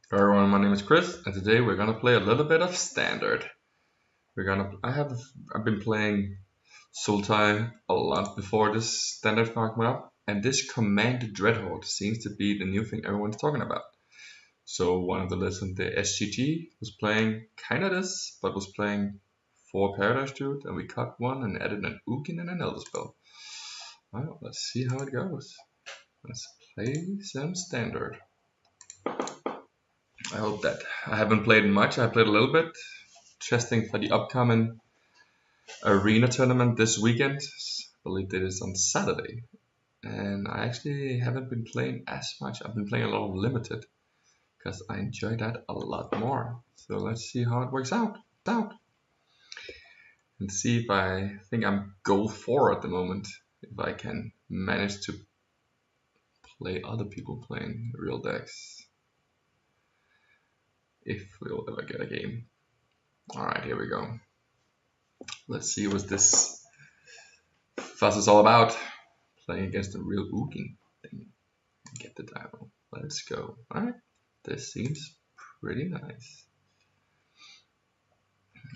Hello everyone, my name is Chris, and today we're gonna play a little bit of Standard. I've been playing Sultai a lot before this Standard card went up, and this Command the Dreadhorde seems to be the new thing everyone's talking about. So one of the listeners, the SGG, was playing kinda this, but was playing 4 Paradise Druid, and we cut one and added an Ugin and an Elder Spell. Well, let's see how it goes. Let's play some Standard. I hope that. I haven't played much. I played a little bit, testing for the upcoming Arena tournament this weekend. I believe it is on Saturday. And I actually haven't been playing as much. I've been playing a lot of Limited because I enjoy that a lot more. So let's see how it works out. And see if I think I'm goal 4 at the moment. If I can manage to play other people playing real decks. If we'll ever get a game. Alright, here we go. Let's see what this fuss is all about. Playing against a real Ugin thing. Get the title. Let's go. Alright, this seems pretty nice.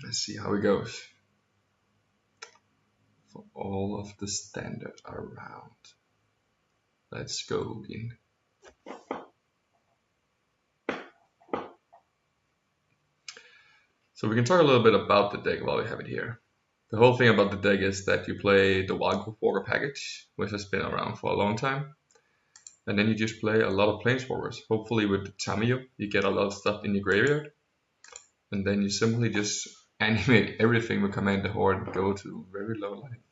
Let's see how it goes. For all of the Standard around. Let's go, Ugin. So we can talk a little bit about the deck while we have it here. The whole thing about the deck is that you play the Wathc package, which has been around for a long time. And then you just play a lot of Planeswalkers. Hopefully with the Tamiyo, you get a lot of stuff in your graveyard. And then you simply just animate everything with Command the Horde and go to very low life.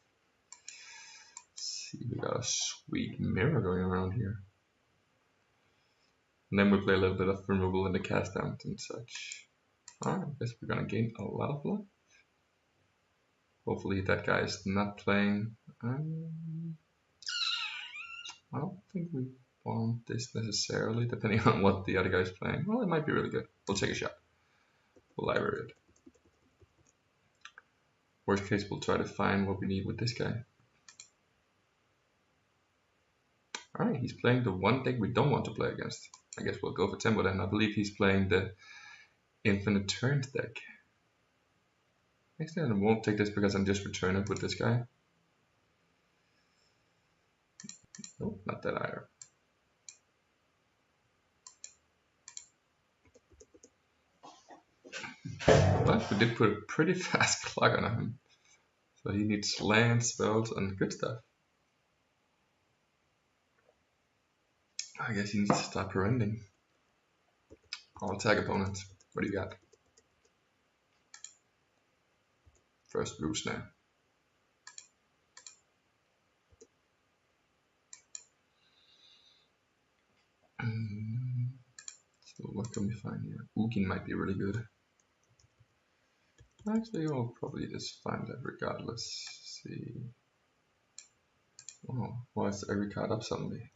Let's see, we got a sweet mirror going around here. And then we play a little bit of removal in the cast down and such. Alright, I guess we're gonna gain a lot of life. Hopefully that guy is not playing. I don't think we want this necessarily, depending on what the other guy is playing. Well, it might be really good. We'll take a shot. We'll library it. Worst case, we'll try to find what we need with this guy. Alright, he's playing the one deck we don't want to play against. I guess we'll go for Tempo then. I believe he's playing the Infinite Turns deck. Actually, I won't take this because I'm just returning with this guy. Nope, not that either. But we did put a pretty fast clock on him. So he needs land, spells, and good stuff. I guess he needs to start preventing. I'll attack opponent. What do you got? First Blue Snap. So what can we find here? Ugin might be really good. Actually, we'll probably just find that regardless. Let's see. Oh, why is every card up suddenly?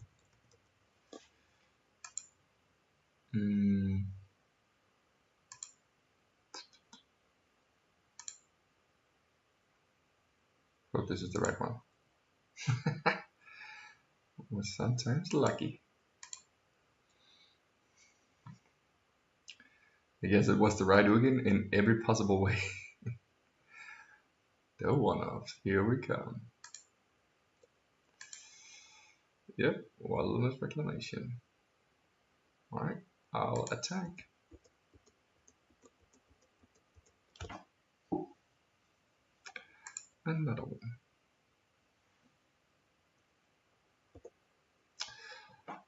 Hope this is the right one. Was sometimes lucky. I guess it was the right Ugin in every possible way. The one-off. Here we come. Yep, Wilderness Reclamation. Alright, I'll attack. Another one.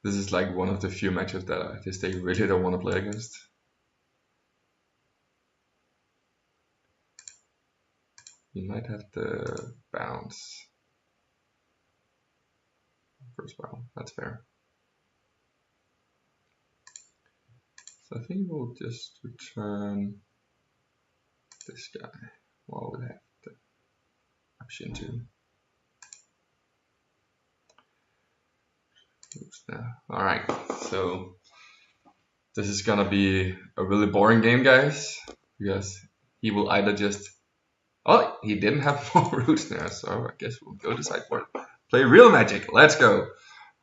This is like one of the few matches that I just really don't want to play against. You might have to bounce. First round, that's fair. So I think we'll just return this guy while we have the option to. Alright, so this is gonna be a really boring game, guys, because he will either just... Oh, he didn't have more roots there, so I guess we'll go to sideboard. Play real Magic, let's go!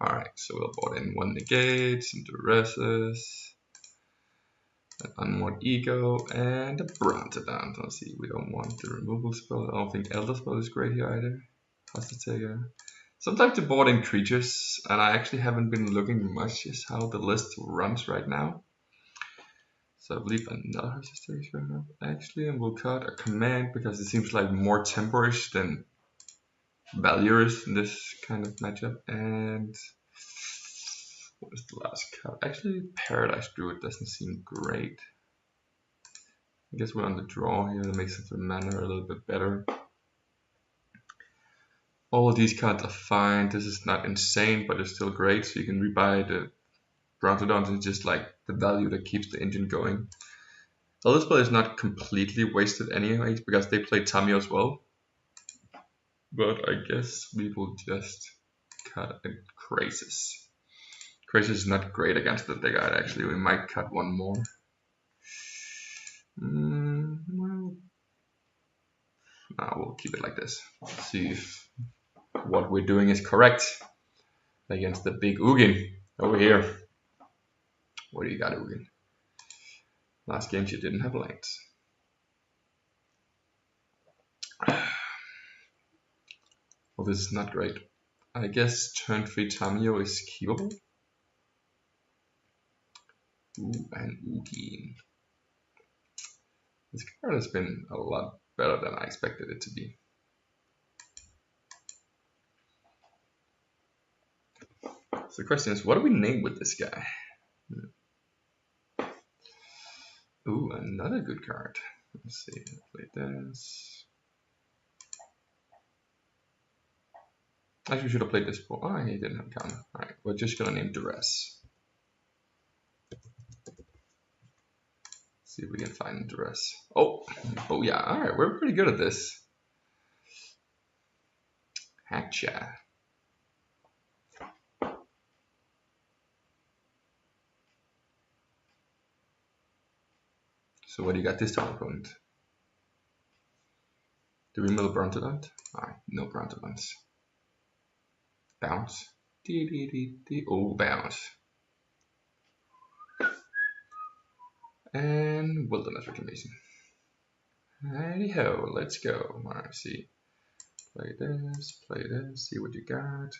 Alright, so we'll board in 1 negate, some duresses. an Unmoored Ego, and a Brontodon. Let's see, we don't want the removal spell. I don't think Elder Spell is great here either. Hostage Taker. Sometimes to board in creatures, and I actually haven't been looking much at how the list runs right now. So I believe another Hostage Taker is going up actually, and we'll cut a command because it seems like more temporish than Valuers in this kind of matchup. And what is the last card? Actually, Paradise Druid doesn't seem great. I guess we're on the draw here. That makes the mana a little bit better. All of these cards are fine. This is not insane, but it's still great. So you can rebuy the Brontodons. It's just like the value that keeps the engine going. Elspeth is not completely wasted anyways because they play Tamio as well. But I guess we will just cut a Krasis. Krasis is not great against the Deck actually. We might cut one more. Well, no, we'll keep it like this. See if what we're doing is correct against the big Ugin over here. What do you got, Ugin? Last game she didn't have lanes. Well, this is not great. I guess turn 3 Tamio is keepable. Ooh, and Ugin. This card has been a lot better than I expected it to be. So the question is, what do we name with this guy? Ooh, another good card. Let's see, play this. Actually, we should have played this before. Oh, he didn't have a counter. Alright, we're just gonna name Duress. See if we can find Duress. Oh yeah, alright, we're pretty good at this. Hatcha. So what do you got this time, opponent? Do we mill Brontodon? Alright, no Brontodons. Bounce. Oh, bounce. And Wilderness Reclamation. Righty ho, let's go. Alright, see. Play this, see what you got.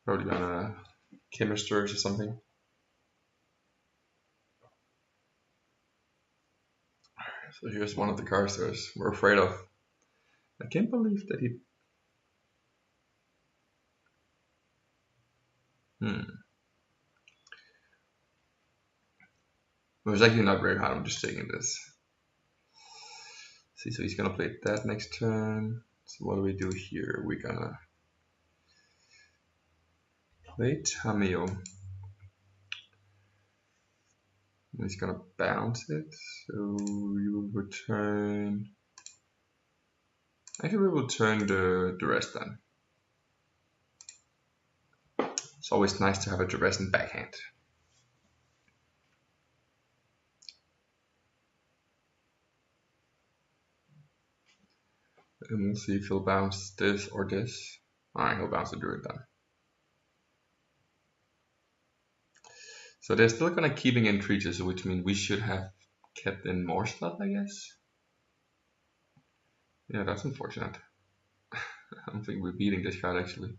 Probably gonna Chemisters or something. So here's one of the cards that we're afraid of. I can't believe that he... It was actually not very hard, I'm just taking this. See, so he's gonna play that next turn. So what do we do here? We're gonna play Tamio. He's gonna bounce it, so you will return. Actually, we will turn the rest then. It's always nice to have a Duress in backhand. And we'll see if he'll bounce this or this. Alright, he'll bounce the Druid then. So they're still gonna keeping in creatures, which means we should have kept in more stuff, I guess. Yeah, that's unfortunate. I don't think we're beating this card actually.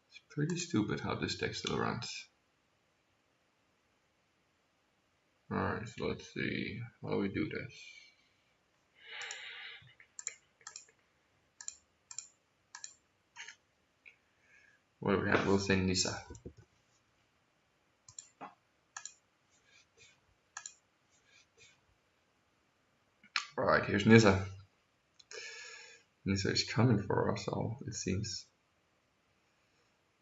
It's pretty stupid how this deck still runs. Alright, so let's see how we do this. What do we have? We'll say Nissa. Alright, here's Nissa. Nissa is coming for us all, it seems.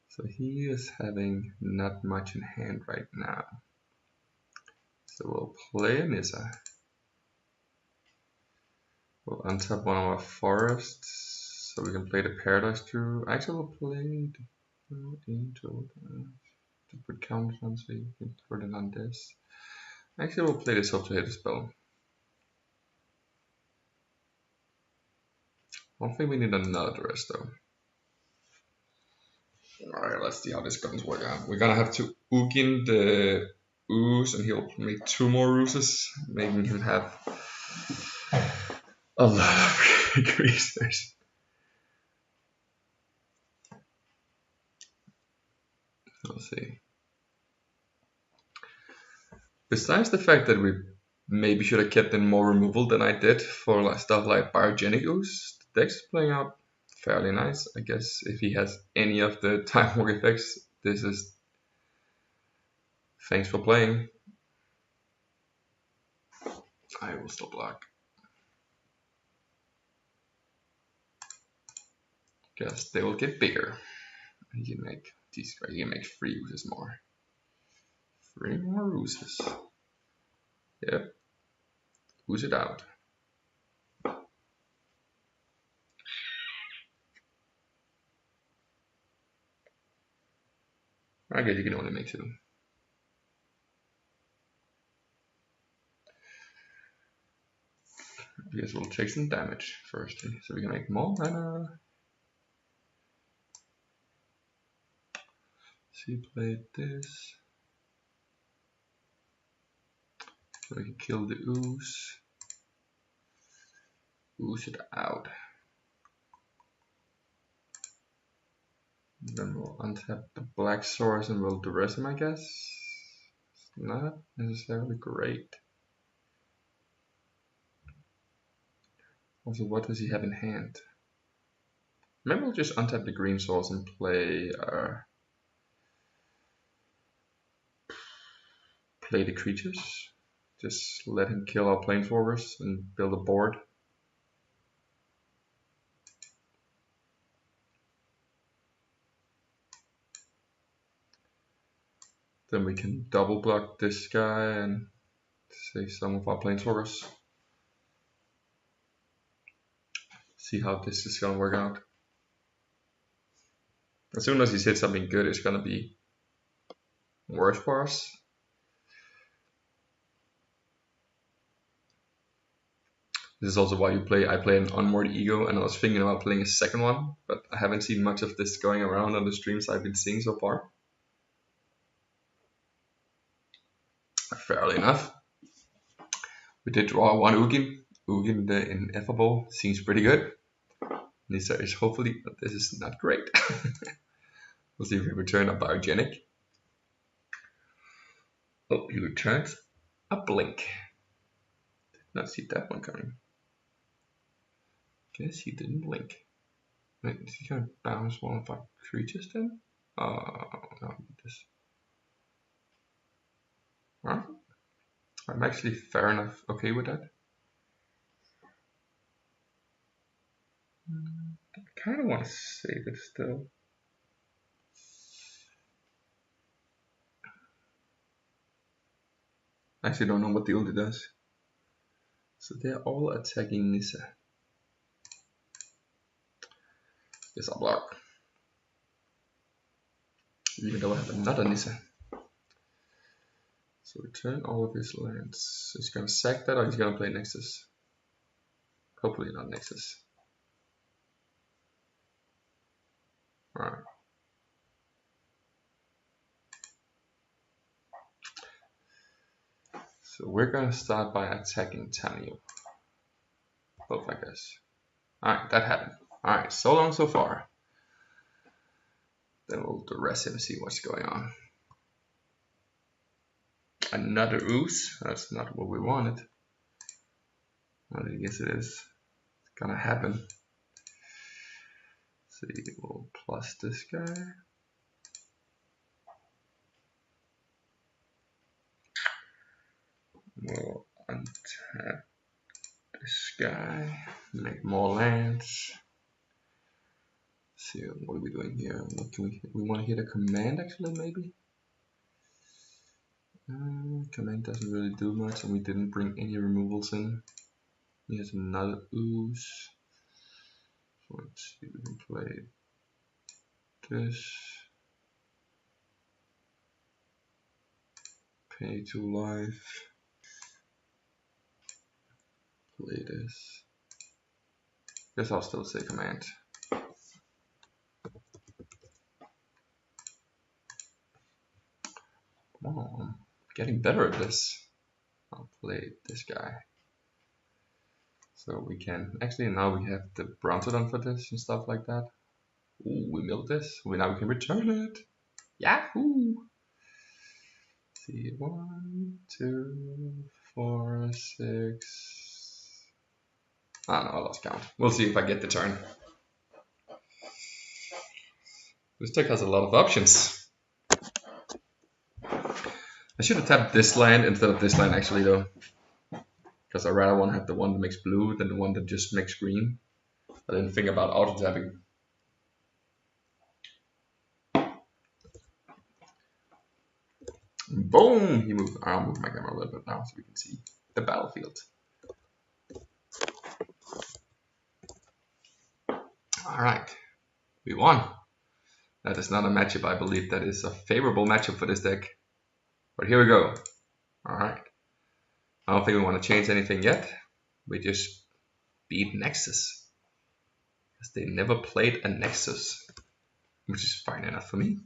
So he is having not much in hand right now. So we'll play Nissa. We'll untap one of our forests, so we can play the Paradise Druid. Actually, we'll play the Angel to put counters on, so you can put it on this. Actually, we'll play the Sultai spell. I don't think we need another Duress though. Alright, let's see how this guns work out. We're gonna have to Ugin the ooze, and he'll make 2 more oozes, making him have a lot of creatures. Let's see. Besides the fact that we maybe should have kept in more removal than I did for like stuff like Biogenic Ooze, the deck's playing out fairly nice. I guess if he has any of the time walk effects, this is thanks for playing. I will still block. Guess they will get bigger. He can make these guys. He can make 3 oozes more. 3 more oozes. Yep. Ooze it out. I guess you can only make 2. I guess we'll take some damage first, so we can make more mana. So he played this. So we can kill the ooze. Ooze it out. Then we'll untap the black source and we'll duress him, I guess. It's not necessarily great. Also, what does he have in hand? Maybe we'll just untap the green source and play the creatures. Just let him kill our planeswalkers and build a board. Then we can double block this guy and save some of our planeswalkers. See how this is gonna work out. As soon as he hits something good, it's gonna be worse for us. This is also why I play an Unmoored Ego, and I was thinking about playing a second one, but I haven't seen much of this going around on the streams I've been seeing so far. Fairly enough. We did draw 1 Ugin. Ugin the Ineffable seems pretty good. Nissa is hopefully, but this is not great. We'll see if we return a Biogenic. Oh, he returns a Blink. Did not see that one coming. Guess he didn't blink. Wait, is he gonna bounce one of our creatures then? No, this. Huh? I'm actually fair enough okay with that. I kind of want to save it still. I actually don't know what the ulti does. So they're all attacking Nissa. Guess I'll block. Even though I have another Nissa. So return all of his lands. So he's gonna sack that or he's gonna play Nexus. Hopefully not Nexus. Alright. So we're gonna start by attacking Tamio. Both, I guess. Alright, that happened. Alright, so long so far. Then we'll duress him, see what's going on. Another ooze. That's not what we wanted. But I guess it is. It's gonna happen. So we'll plus this guy. We'll untap this guy. Make more lands. See what are we doing here? What can we want to hit a command actually maybe? Command doesn't really do much, and we didn't bring any removals in. He has another ooze. So let's see if we can play this. Pay 2 life. Play this. Guess I'll still say command. Come on. getting better at this. I'll play this guy. So we can, actually now we have the Brontodon for this and stuff like that. Ooh, we milled this. Now we can return it. Yahoo! See, 1, 2, 4, 6. Ah no, I lost count. We'll see if I get the turn. This deck has a lot of options. I should have tapped this land instead of this land actually though. Because I rather want to have the one that makes blue than the one that just makes green. I didn't think about auto tapping. Boom! He moved. I'll move my camera a little bit now so we can see the battlefield. Alright. We won. That is not a matchup I believe that is a favorable matchup for this deck. But here we go. Alright. I don't think we want to change anything yet. We just beat Nexus. Because they never played a Nexus. Which is fine enough for me.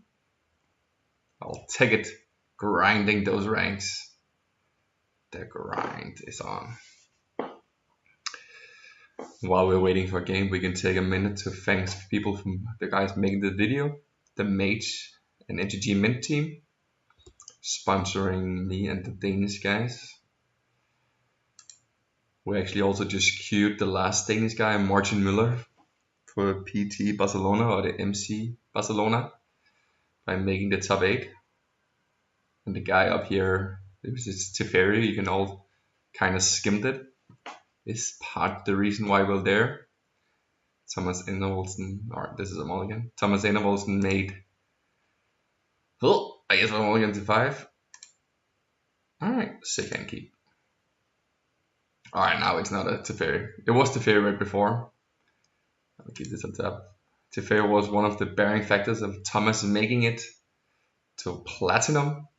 I'll take it. Grinding those ranks. The grind is on. While we're waiting for a game, we can take a minute to thank people from the guys making the video. The Mage and MTG Mint team. Sponsoring me and the Danish guys. We actually also just queued the last Danish guy, Martin Müller, for PT Barcelona or the MC Barcelona by making the top 8. And the guy up here, it's Teferi, you can all kind of skimmed it. Is part of the reason why we're there. Thomas Enevoldsen, or this is a mulligan. Thomas Enevoldsen made, oh, I guess a mulligan to 5. Alright, sick and keep. Alright, now it's not a Teferi. It was Teferi right before. I'll keep this on top. Teferi was one of the bearing factors of Thomas making it to platinum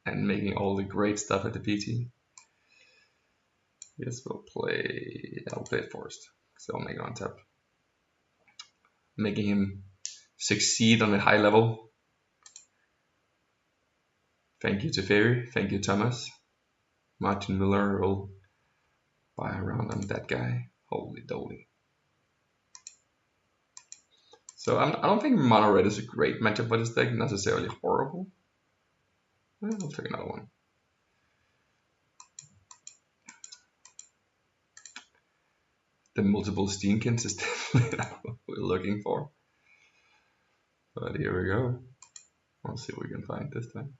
and making all the great stuff at the PT. Yes, I'll play it first, so I'll make it on top. Making him succeed on a high level. Thank you Teferi, thank you Thomas. Martin Müller will buy around on that guy. Holy dolly. So I don't think Mono Red is a great matchup for this deck, necessarily horrible. Well, I'll take another one. The multiple Steenkins is definitely what we're looking for. But here we go. We'll see what we can find this time.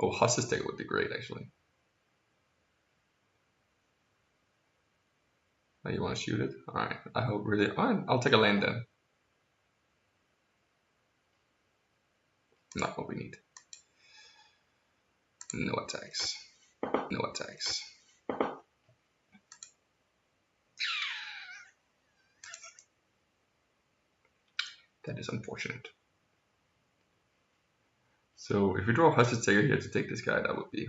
Oh, Huss's deck would be great actually. Oh, you want to shoot it? Alright, I hope really. Alright, I'll take a land then. Not what we need. No attacks. No attacks. That is unfortunate. So if we draw Huss's Taker here to take this guy, that would be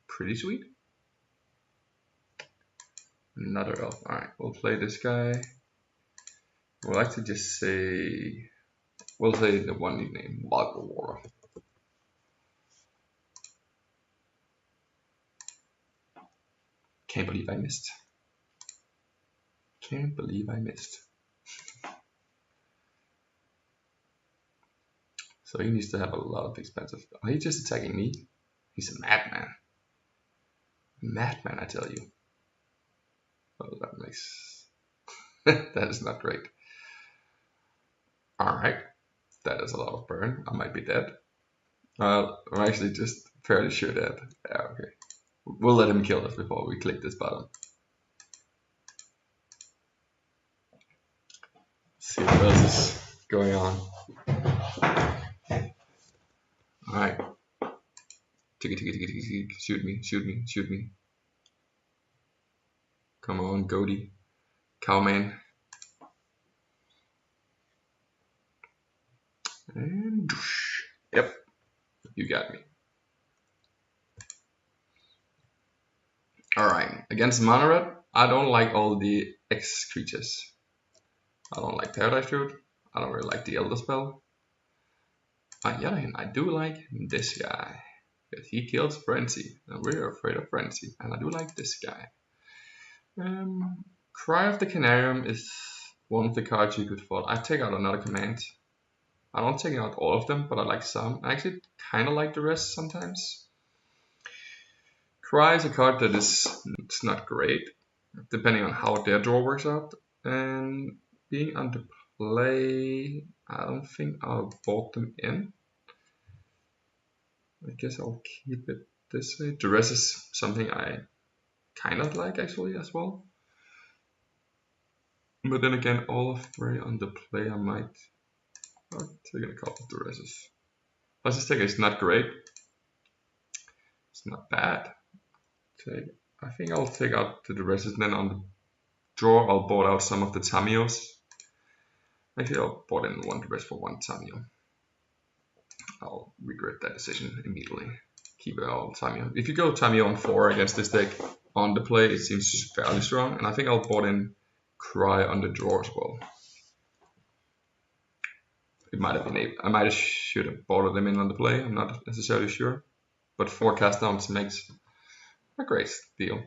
pretty sweet. Another elf. Alright, we'll play this guy. We'll actually just say, we'll say the one nickname, Wathc War. Can't believe I missed. Can't believe I missed. So he needs to have a lot of expensive. Oh, he's just attacking me. He's a madman. Madman, I tell you. Oh, that makes that is not great. Alright. That is a lot of burn. I might be dead. I'm actually just fairly sure dead. Yeah, okay. We'll let him kill us before we click this button. Let's see what else is going on. Alright. Shoot me, shoot me, shoot me. Come on, Goaty. Cowman. And yep, you got me. Alright, against Mono Red, I don't like all the X creatures. I don't like Paradise Fruit. I don't really like the Elder Spell. On the other hand, I do like this guy. Yes, he kills Frenzy, and we're afraid of Frenzy, and I do like this guy. Cry of the Canarium is one of the cards you could fall. I take out another command. I don't take out all of them, but I like some. I actually kind of like the rest sometimes. Cry is a card that it's not great, depending on how their draw works out. And being under play, I don't think I'll board them in. I guess I'll keep it this way. Duress is something I kind of like actually as well. But then again, all three on the play I might take a couple of Duresses. Let's take it's not great. It's not bad. I think I'll take out the Duresses, and then on the draw I'll board out some of the Tamios. Actually I'll board in one Duress for one Tamio. I'll regret that decision immediately. Keep it all Tamio. If you go Tamio on 4 against this deck on the play, it seems fairly strong, and I think I'll board in Cry on the draw as well. It might have been I should have boarded them in on the play, I'm not necessarily sure. But 4 cast downs makes a great deal.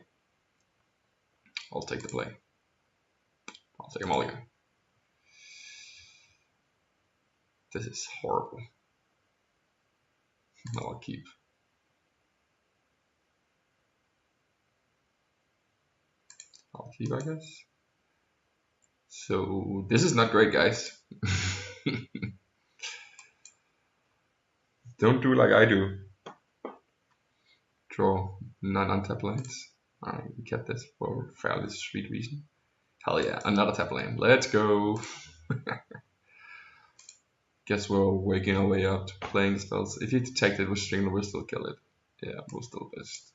I'll take the play. I'll take a mulligan. This is horrible. No, I'll keep. I'll keep, I guess. So this is not great, guys. Don't do like I do. Draw 9 untap lands. Alright, we kept this for a fairly sweet reason. Hell yeah, another tap land. Let's go. Guess we're waking our way up to playing spells. If you detect it with String, we'll still kill it. Yeah, we'll still best.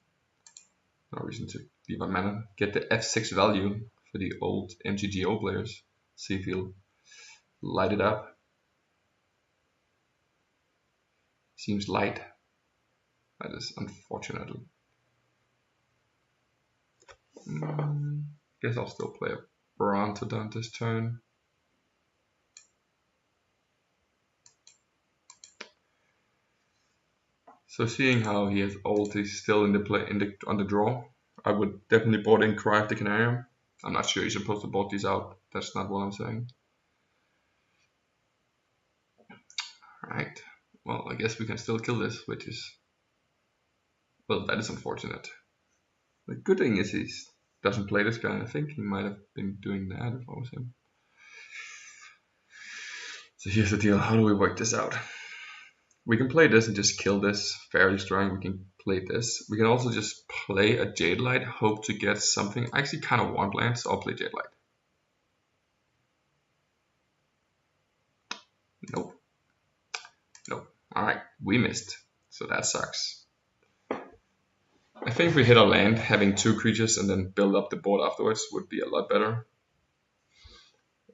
No reason to leave our mana. Get the F6 value for the old MTGO players. See if he'll light it up. Seems light. That is unfortunate. Guess I'll still play a Brontodon this turn. So seeing how he has ult, he's still in the play on the draw. I would definitely board in Cry of the Canarium. I'm not sure you're supposed to board these out. That's not what I'm saying. Alright. Well, I guess we can still kill this, which is... Well, that is unfortunate. The good thing is he doesn't play this guy. I think he might have been doing that if I was him. So here's the deal. How do we work this out? We can play this and just kill this fairly strong. We can play this. We can also just play a Jade Light, hope to get something. I actually kind of want land, so I'll play Jade Light. Nope. Nope. Alright, we missed. So that sucks. I think if we hit our land, having 2 creatures and then build up the board afterwards would be a lot better.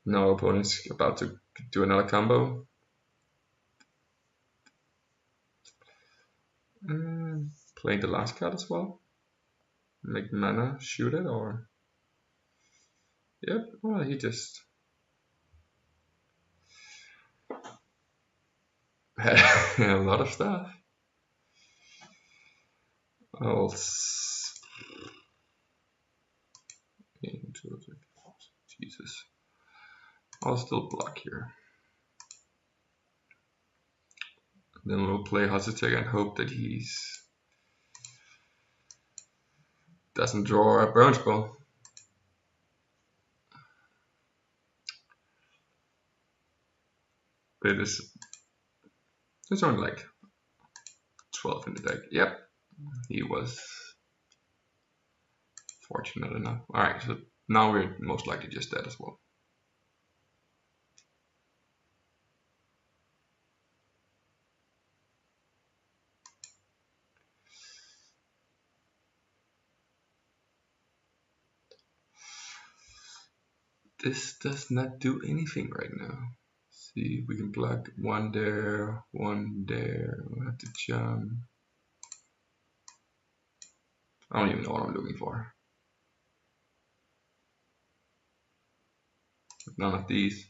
Now our opponent's about to do another combo. Playing the last card as well. Make mana, shoot it, or... Yep, well, he just... had a lot of stuff. Jesus. I'll still block here. Then we'll play Hositek and hope that he's doesn't draw a burn spell. But there's only like 12 in the deck. Yep, he was fortunate enough. Alright, so now we're most likely just dead as well. This does not do anything right now. See, we can block one there, one there. We'll have to jump. I don't even know what I'm looking for. None of these.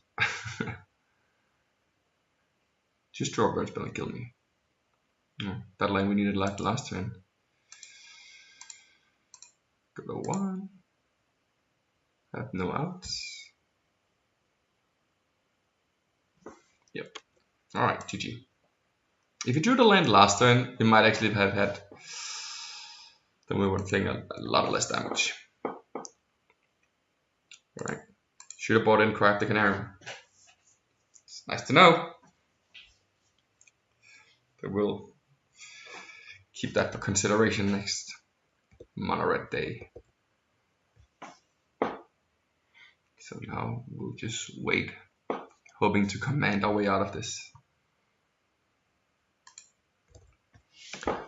Just draw a burn spell and kill me. That line we needed like last turn. Go to 1. Have no outs. Yep. Alright, GG. If you drew the land last turn, you might actually have had, then we would think a lot less damage. Alright. Should have bought in Crack the Canary. It's nice to know. But we'll keep that for consideration next Mono Red day. So now we'll just wait, hoping to command our way out of this.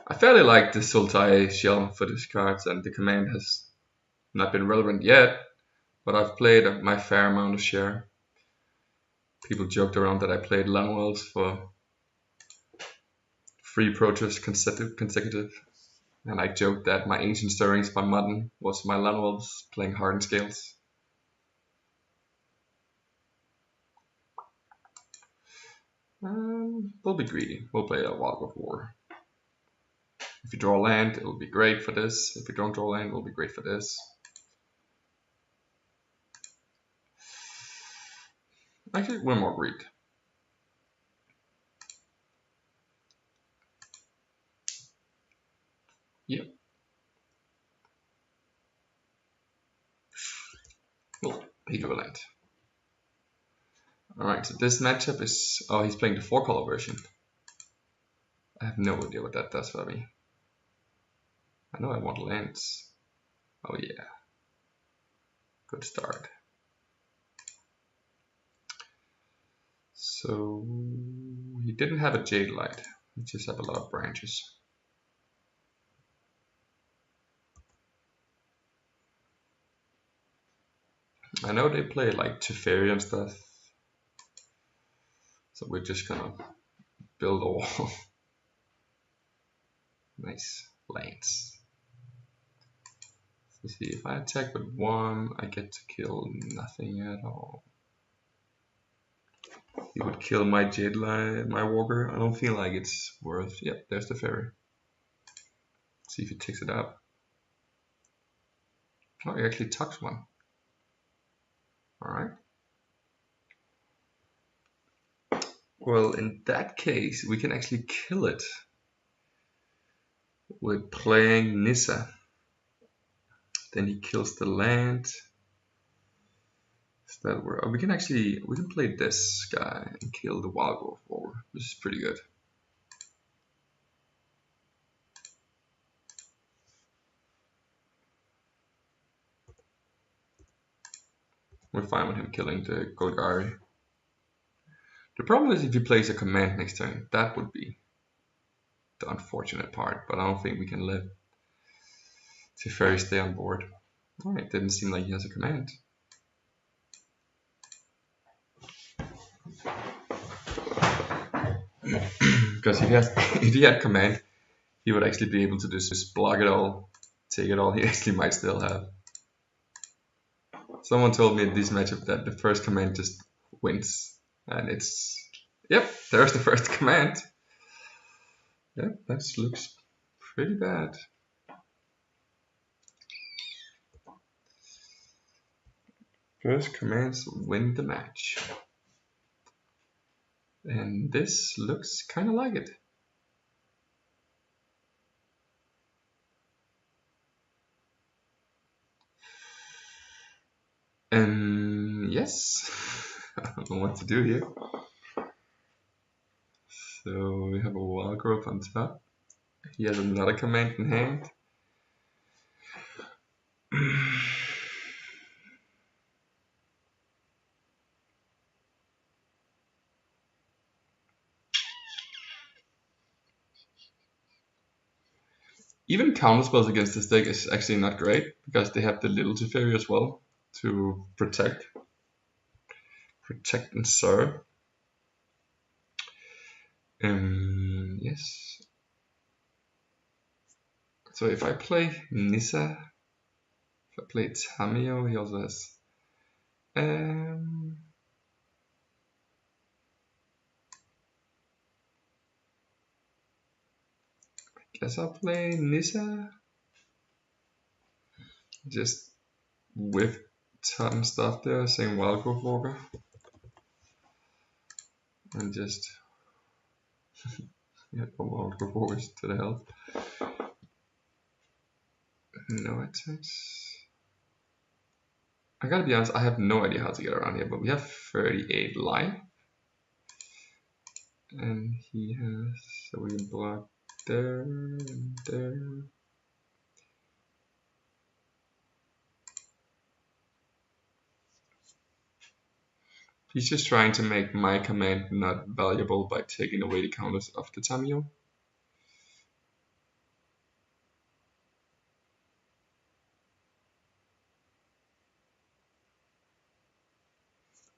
I fairly like the Sultai shell for these cards, and the command has not been relevant yet, but I've played my fair amount of share. People joked around that I played Lanwells for 3 Protoss consecutive, and I joked that my Ancient Stirrings by Mutton was my Lanwells playing Hardened Scales. We'll be greedy. We'll play a Wathc of War. If you draw land, it'll be great for this. If you don't draw land, it'll be great for this. Actually, we're more greed. Yep. Well, he drew a land. Alright, so this matchup is... Oh, he's playing the 4-color version. I have no idea what that does for me. I know I want lands. Oh yeah. Good start. So... he didn't have a Jade Light. He just had a lot of branches. I know they play like Teferi and stuff. So we're just gonna build a wall. Nice lands. Let's see, if I attack with 1, I get to kill nothing at all. He would kill my Jade Light, my Walker. I don't feel like it's worth. Yep, there's the Fairy. See if he takes it up. Oh, he actually tucks one. Alright. Well, in that case, we can actually kill it with playing Nissa. Then he kills the land. Is that where? Oh, we can play this guy and kill the Wild Wolf War. This is pretty good. We're fine with him killing the Golgari. The problem is if he plays a command next turn, that would be the unfortunate part, but I don't think we can let Teferi stay on board. Alright, didn't seem like he has a command. Because if he had command, he would actually be able to just block it all, take it all. He actually might still have. Someone told me in this matchup that the first command just wins. And it's... Yep, there's the first command. Yep, that looks pretty bad. First commands win the match. And this looks kind of like it. Yes. I don't know what to do here. So we have a wild growth on top. He has another command in hand. Even counterspells against this deck is actually not great, because they have the little Teferi as well to protect and serve. Yes. So if I play Nissa, if I play Tamio, he also has. Guess I'll play Nissa. Just with ton stuff there, saying Wathc Walker. And just yeah, Wathc Walkers to the hell. No attacks. I gotta be honest, I have no idea how to get around here, but we have 38 life. And he has, so we can block there and there. He's just trying to make my command not valuable by taking away the counters of the Tamiyo.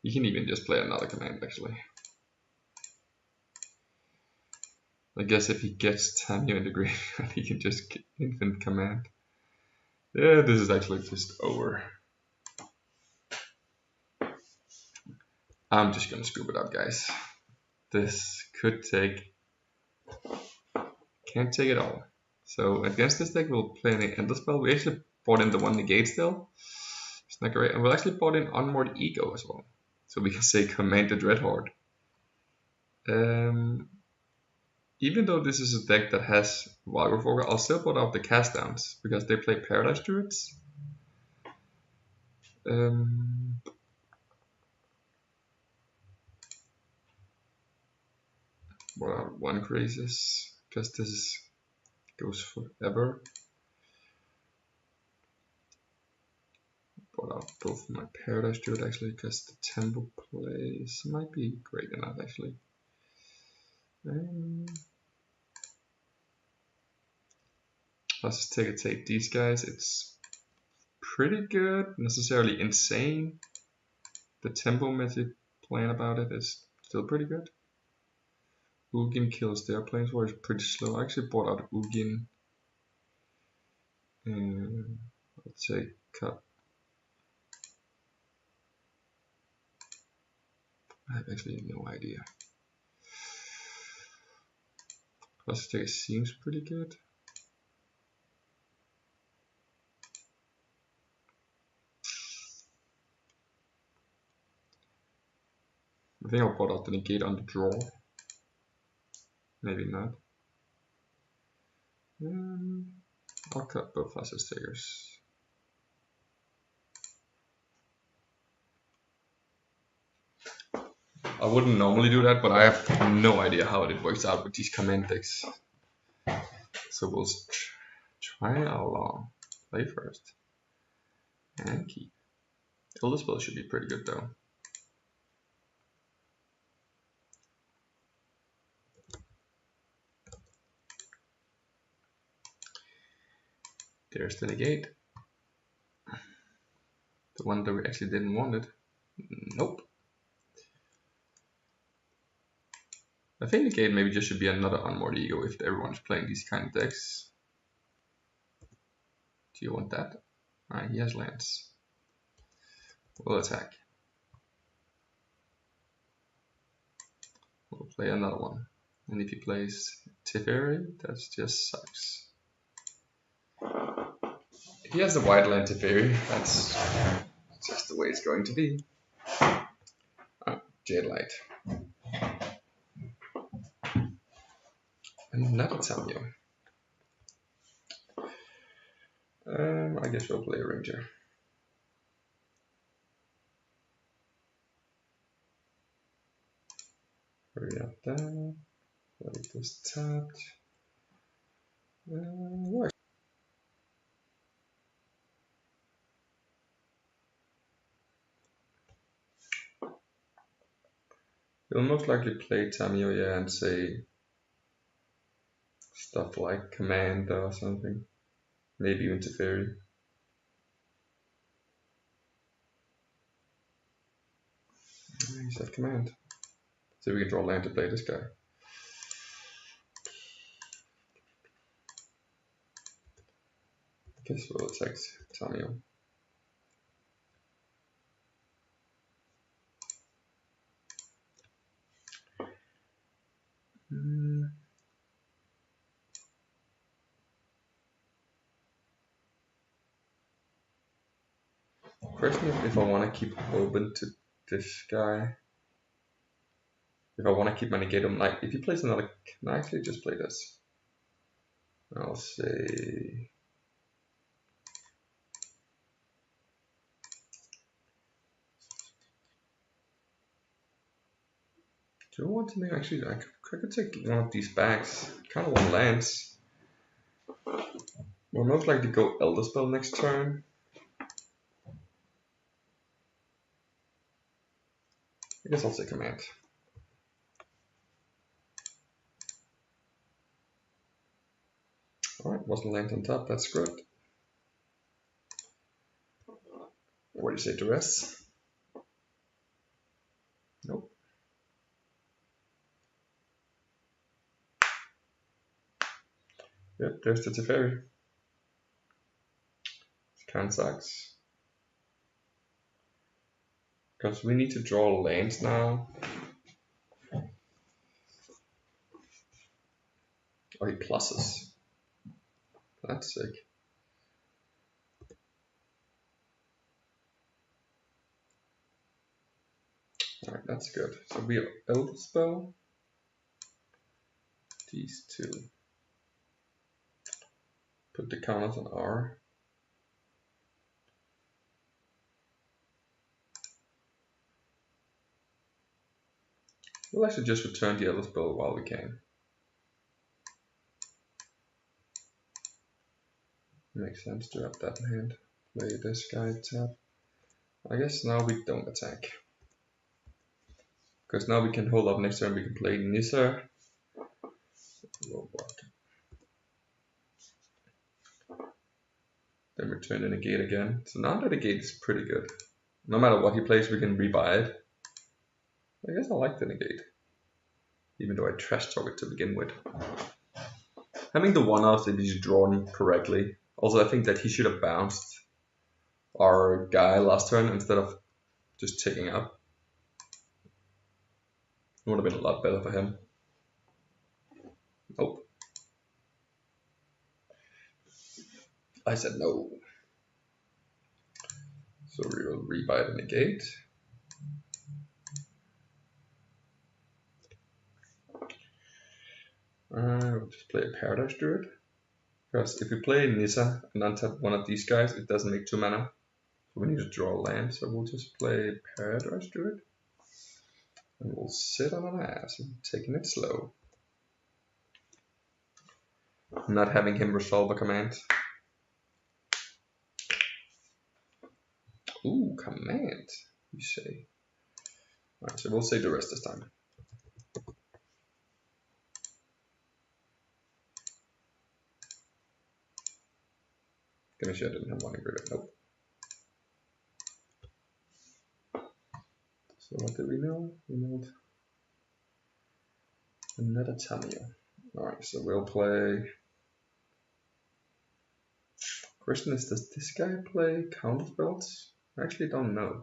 He can even just play another command actually. I guess if he gets Tamiyo in the graveyard, he can just infinite command. Yeah, this is actually just over. I'm just gonna scoop it up, guys. This could take, can't take it all. So against this deck, we'll play an Ender spell. We actually brought in the one negate still. It's not great, and we'll actually brought in Unmoored Ego as well. So we can say Command the Dreadhorde. Even though this is a deck that has Wathc Walker, I'll still put out the cast downs because they play Paradise Druids. What are one crazes? Because this goes forever. Put out both my Paradise Druid actually because the tempo plays might be great enough actually. Let's just take these guys. It's pretty good, necessarily insane. The tempo method playing about it is still pretty good. Ugin kills their planeswalker is pretty slow. I actually bought out Ugin. I'll take cut. I have actually no idea. Plus take seems pretty good. I think I'll put out the negate on the draw. Maybe not. I'll cut both Fastest Takers. I wouldn't normally do that, but I have no idea how it works out with these command decks. So we'll try along. Play first. And keep. Elder Spell should be pretty good though. There's the negate. The one that we actually didn't want it. Nope. I think negate maybe just should be another Unmoored Ego if everyone's playing these kind of decks. Do you want that? Alright, he has lands. We'll attack. We'll play another one. And if he plays Teferi, that just sucks. If he has the white land Teferi, that's just the way it's going to be. Jade Light. Another Tamiyo. I guess we'll play a Ranger. Hurry up there. Play this tapped. Works. He'll most likely play Tamiyo, yeah, and say stuff like Command or something. Maybe even Teferi. He's at Command. So we can draw land to play this guy. Guess we'll attack Tamiyo. Question is if I want to keep open to this guy. If I want to keep my negate him, like if he plays another, can I actually just play this? I'll say. Do I want to make actually? I could take one of these bags. Kind of want lands. We'll most likely go Elder Spell next turn. I guess I'll say Command. Alright, wasn't land on top, that's good. What do you say, Duress? Nope. Yep, there's the Teferi. It kinda sucks. Because we need to draw lands now. Oh, he pluses. That's sick. Alright, that's good. So we have Elder Spell. These two. Put the counters on R. We'll actually just return the Elder Spell while we can. Makes sense to have that in hand. Play this guy tap. I guess now we don't attack. Because now we can hold up next turn, we can play Nissa. Then return the negate again. So now the negate is pretty good. No matter what he plays, we can rebuy it. I guess I like the negate. Even though I trash talk it to begin with. Having the 1-offs if he's drawn correctly. Also, I think that he should have bounced our guy last turn instead of just taking up. It would have been a lot better for him. Nope. I said no. So we will rebuy the negate. We'll just play a Paradise Druid. Because if we play Nissa and untap one of these guys, it doesn't make 2 mana. So we need to draw a land, so we'll just play Paradise Druid. And we'll sit on an ass and taking it slow. Not having him resolve a command. Ooh, command, you say. Alright, so we'll say the rest this time. Gonna say I didn't have one agreement. Nope. So what did we know? We know another Tamio. Alright, so we'll play. Question is, does this guy play counter spells? I actually don't know.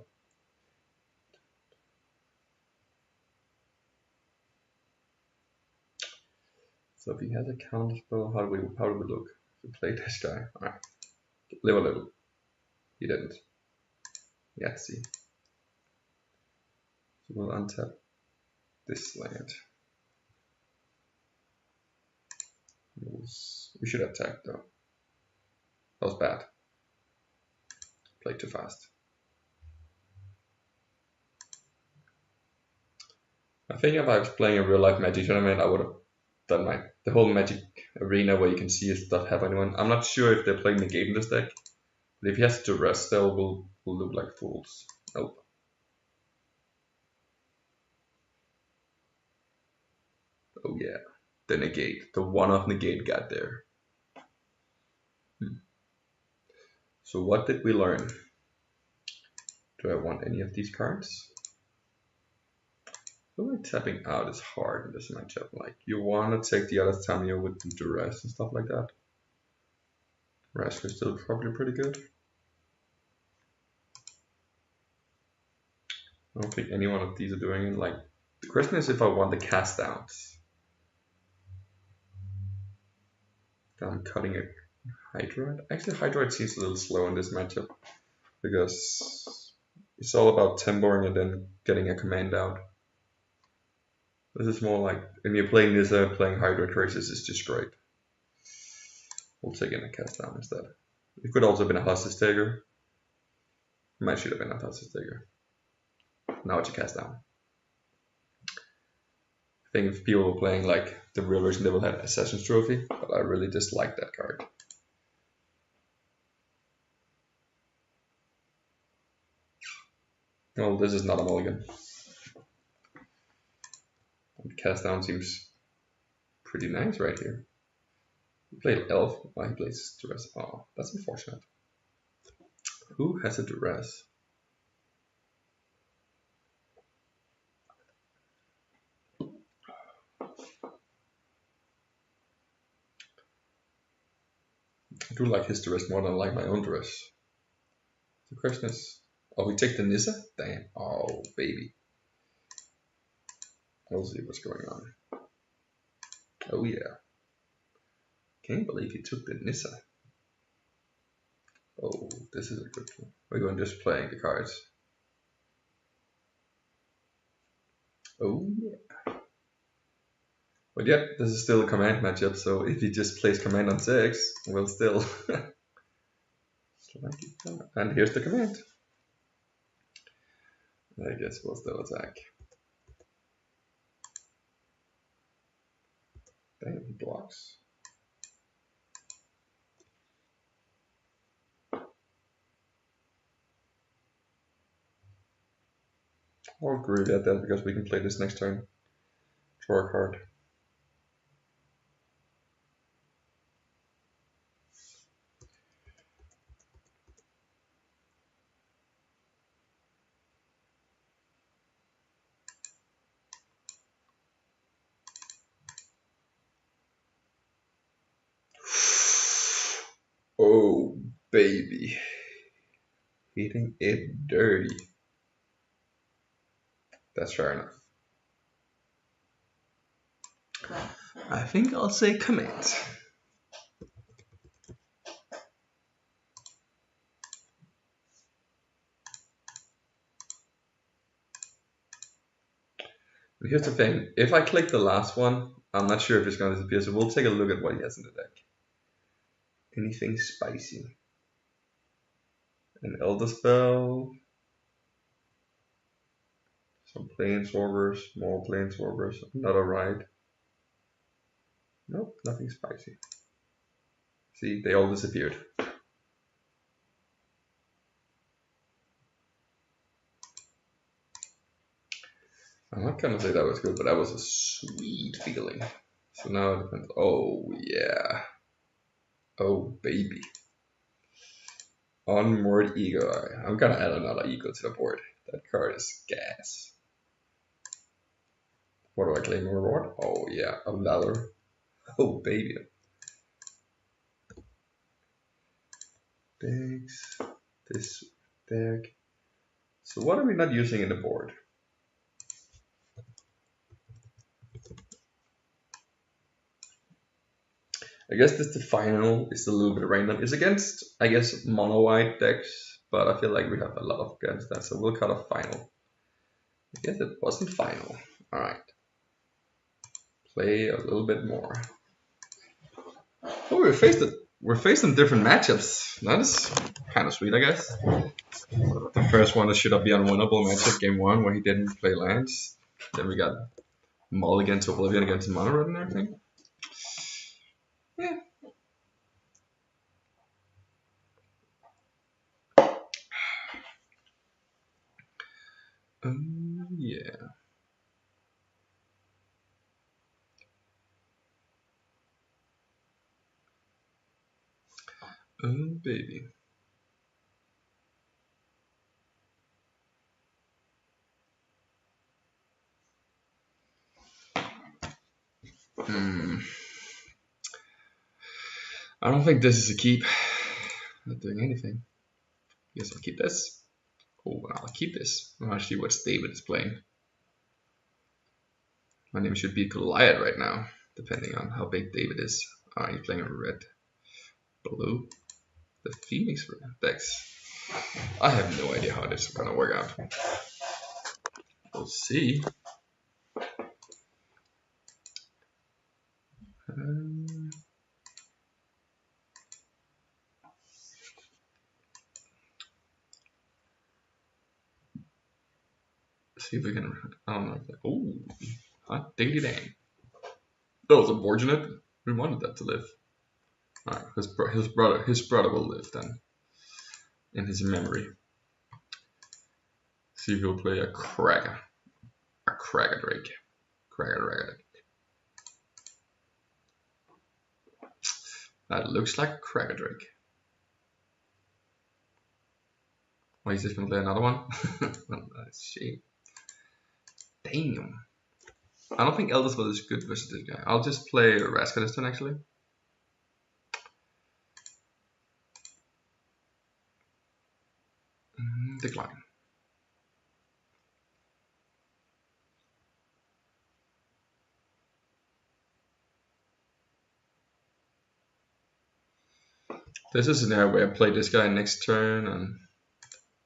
So if he has a counter spell, how do we look? To play this guy. Alright. Live a little. He didn't. Yahtzee. So we'll untap this land. We should attack though. That was bad. Played too fast. I think if I was playing a real life Magic tournament, I would have done the whole Magic Arena where you can see his stuff happening. I'm not sure if they're playing the game in this deck, but if he has to rest, they'll will look like fools. Nope. Oh yeah, the negate, the 1-off negate got there. So what did we learn? Do I want any of these cards? I feel like tapping out is hard in this matchup. Like, you want to take the other Tamio with the duress and stuff like that. Rask is still probably pretty good. I don't think any one of these are doing it. Like, the question is if I want the cast downs. I'm cutting a Hydroid. Actually, Hydroid seems a little slow in this matchup. because it's all about tempoing and then getting a command out. This is more like when you're playing Nissa, playing Hydra Crisis is just great. We'll take in a cast down instead. It could also have been a hostage taker. Might should have been a hostage taker. Now it's a cast down. I think if people were playing like the real version, they would have Assassin's Trophy, but I really dislike that card. Well, this is not a mulligan. Cast down seems pretty nice right here. He played Elf. Why he plays Duress? Oh, that's unfortunate. Who has a Duress? I do like his Duress more than I like my own Duress. The question is, oh, we take the Nissa? Damn. Oh, baby. We'll see what's going on. Oh, yeah. Can't believe he took the Nissa. Oh, this is a good one. We're going just playing the cards. Oh, yeah. But yeah, this is still a command matchup, so if he just plays command on 6, we'll still... And here's the command. I guess we'll still attack. Damn, he blocks. I'll agree at that because we can play this next turn. Draw a card. Oh, baby. Hitting it dirty. That's fair enough. I think I'll say command. But here's the thing. If I click the last one, I'm not sure if it's going to disappear, so we'll take a look at what he has in the deck. Anything spicy? An Elder Spell. Some Planeswalkers, more Planeswalkers, another ride. Nope, nothing spicy. See, they all disappeared. I'm not gonna say that was good, but that was a sweet feeling. So now it depends. Oh yeah. Oh baby. Unmoored Ego. I'm gonna add another Ego to the board. That card is gas. What do I claim a reward? Oh yeah, a Valor. Oh baby. Decks. This deck. So what are we not using in the board? I guess this the final is a little bit random. It's against, I guess, mono white decks, but I feel like we have a lot of against that, so we'll cut a final. I guess it wasn't final. Alright. Play a little bit more. Oh, we're facing different matchups. That is kind of sweet, I guess. The first one should have been unwinnable matchup, game 1, where he didn't play lands. Then we got Mulligan to Oblivion against Mono Red and everything. Yeah. Yeah. Oh, baby. I don't think this is a keep. Not doing anything. Guess I'll keep this. Oh, I'll keep this. I want to see what David is playing. My name should be Goliath right now, depending on how big David is. He's playing red, blue, the Phoenix decks. I have no idea how this is gonna work out. We'll see. See if we can. I don't know. Oh, hot diggity dang! That was unfortunate. We wanted that to live. Alright, his brother will live then, in his memory. See if he'll play a Cracker Drake. Cracker. That looks like a Cracker Drake. Why is this gonna play another one? That's shame. Damn. I don't think Eldersville is good versus this guy. I'll just play Wathc this turn actually. Decline. This is a scenario where I play this guy next turn,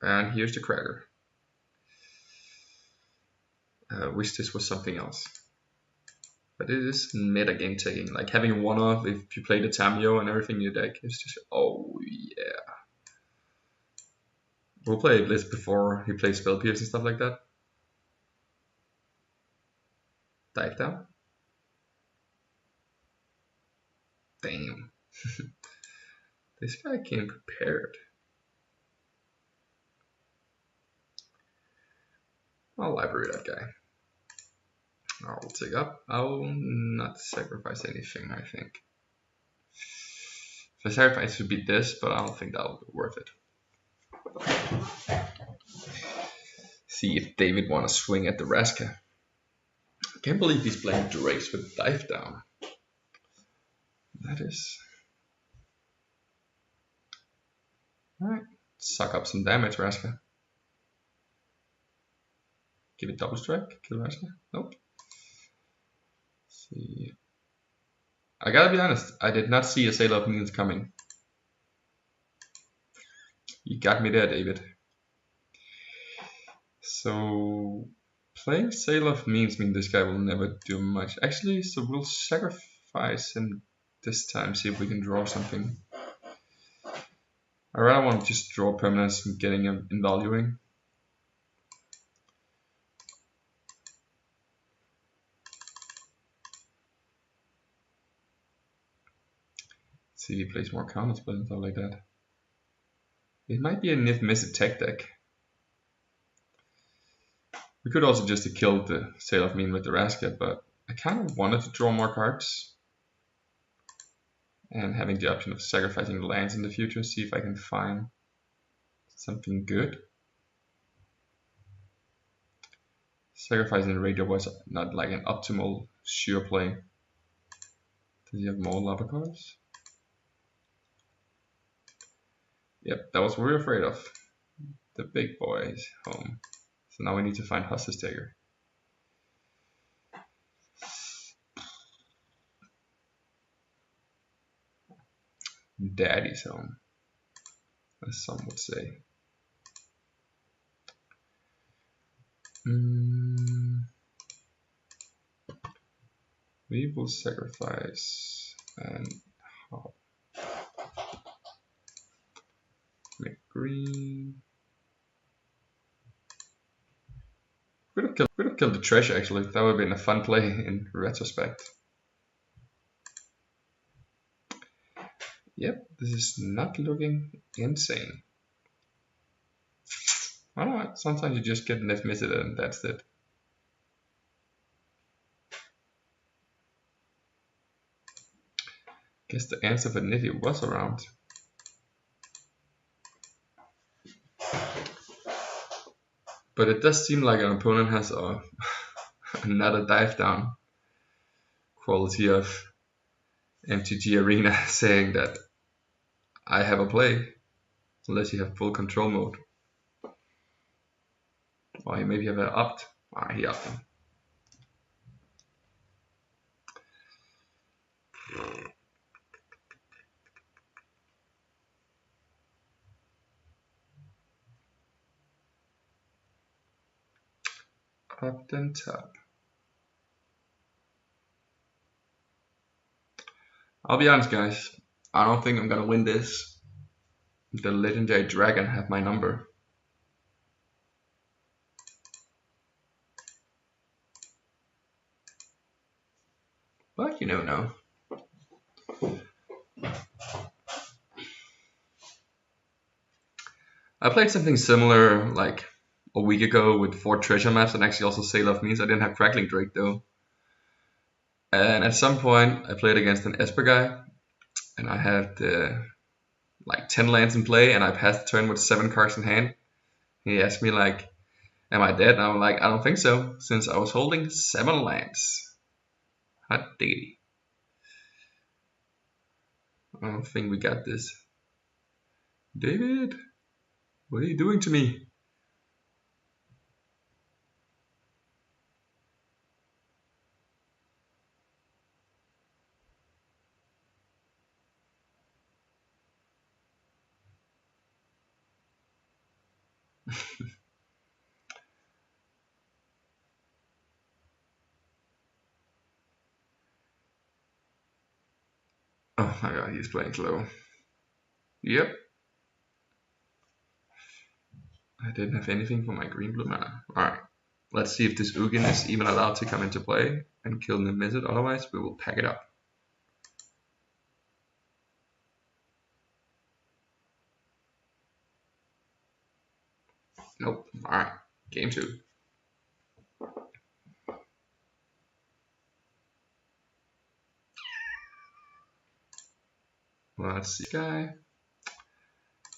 and here's the Cracker. Wish this was something else. But it is meta game taking. Like having one off if you play the Tamio and everything in your deck is just, oh yeah. We'll play Blitz before he plays Spell Pierce and stuff like that. Dive down. Damn. This guy came prepared. I'll library that guy. I'll take up. I will not sacrifice anything, I think. If I sacrifice, it should be this, but I don't think that'll be worth it. See if David want to swing at the Wathc. I can't believe he's playing Drakes with dive down. That is. Alright. Suck up some damage, Wathc. Give it double strike. Kill Wathc. Nope. See. I gotta be honest, I did not see a Sailor of Means coming. You got me there, David. So playing Sailor of Means means this guy will never do much. Actually, so we'll sacrifice him this time, see if we can draw something. I rather want to just draw permanents and getting him in valuing. See if he plays more counterspell and stuff like that. It might be a miss attack deck. We could also just kill the Sailor of Mean with the Wathc, but I kind of wanted to draw more cards. And having the option of sacrificing lands in the future, see if I can find something good. Sacrificing Raider was not like an optimal sure play. Does he have more lava cards? Yep, that was what we were afraid of. The big boy is home. So now we need to find Hostage Taker. Daddy's home, as some would say. We will sacrifice and hop. Make green. Could have killed the treasure actually. That would have been a fun play in retrospect. Yep, this is not looking insane. Alright, sometimes you just get net missed and that's it. Guess the answer for Nitty was around. But it does seem like an opponent has another dive down quality of MTG Arena saying that I have a play unless you have full control mode. Or you maybe have an opt. He opted. Pop then tap. I'll be honest, guys. I don't think I'm gonna win this. The legendary dragon have my number. But you never know. I played something similar like a week ago with 4 treasure maps and actually also Sail of Means. I didn't have Crackling Drake though. And at some point I played against an Esper guy and I had like 10 lands in play and I passed the turn with 7 cards in hand. He asked me like, am I dead? And I'm like, I don't think so, since I was holding 7 lands. Hot diggity. I don't think we got this. David, what are you doing to me? Oh my god, he's playing slow. Yep. I didn't have anything for my green blue mana. Alright. Let's see if this Ugin is even allowed to come into play and kill the Mizzet, otherwise we will pack it up. Nope. Alright. Game 2. Let's see. Guy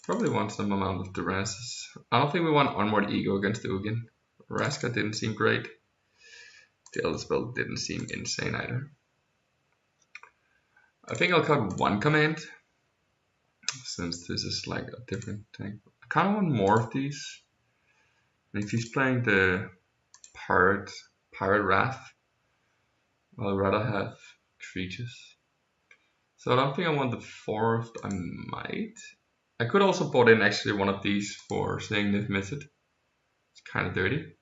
probably wants some amount of duress. I don't think we want Onward Ego against the Ugin. Raska didn't seem great. The other spell didn't seem insane either. I think I'll cut 1 command, since this is like a different thing. I kind of want more of these. And if he's playing the Pirate Wrath, I'd rather have creatures. So I don't think I want the 4th. I might. I could also put in actually one of these for saying Niv Mizzet. It's kind of dirty.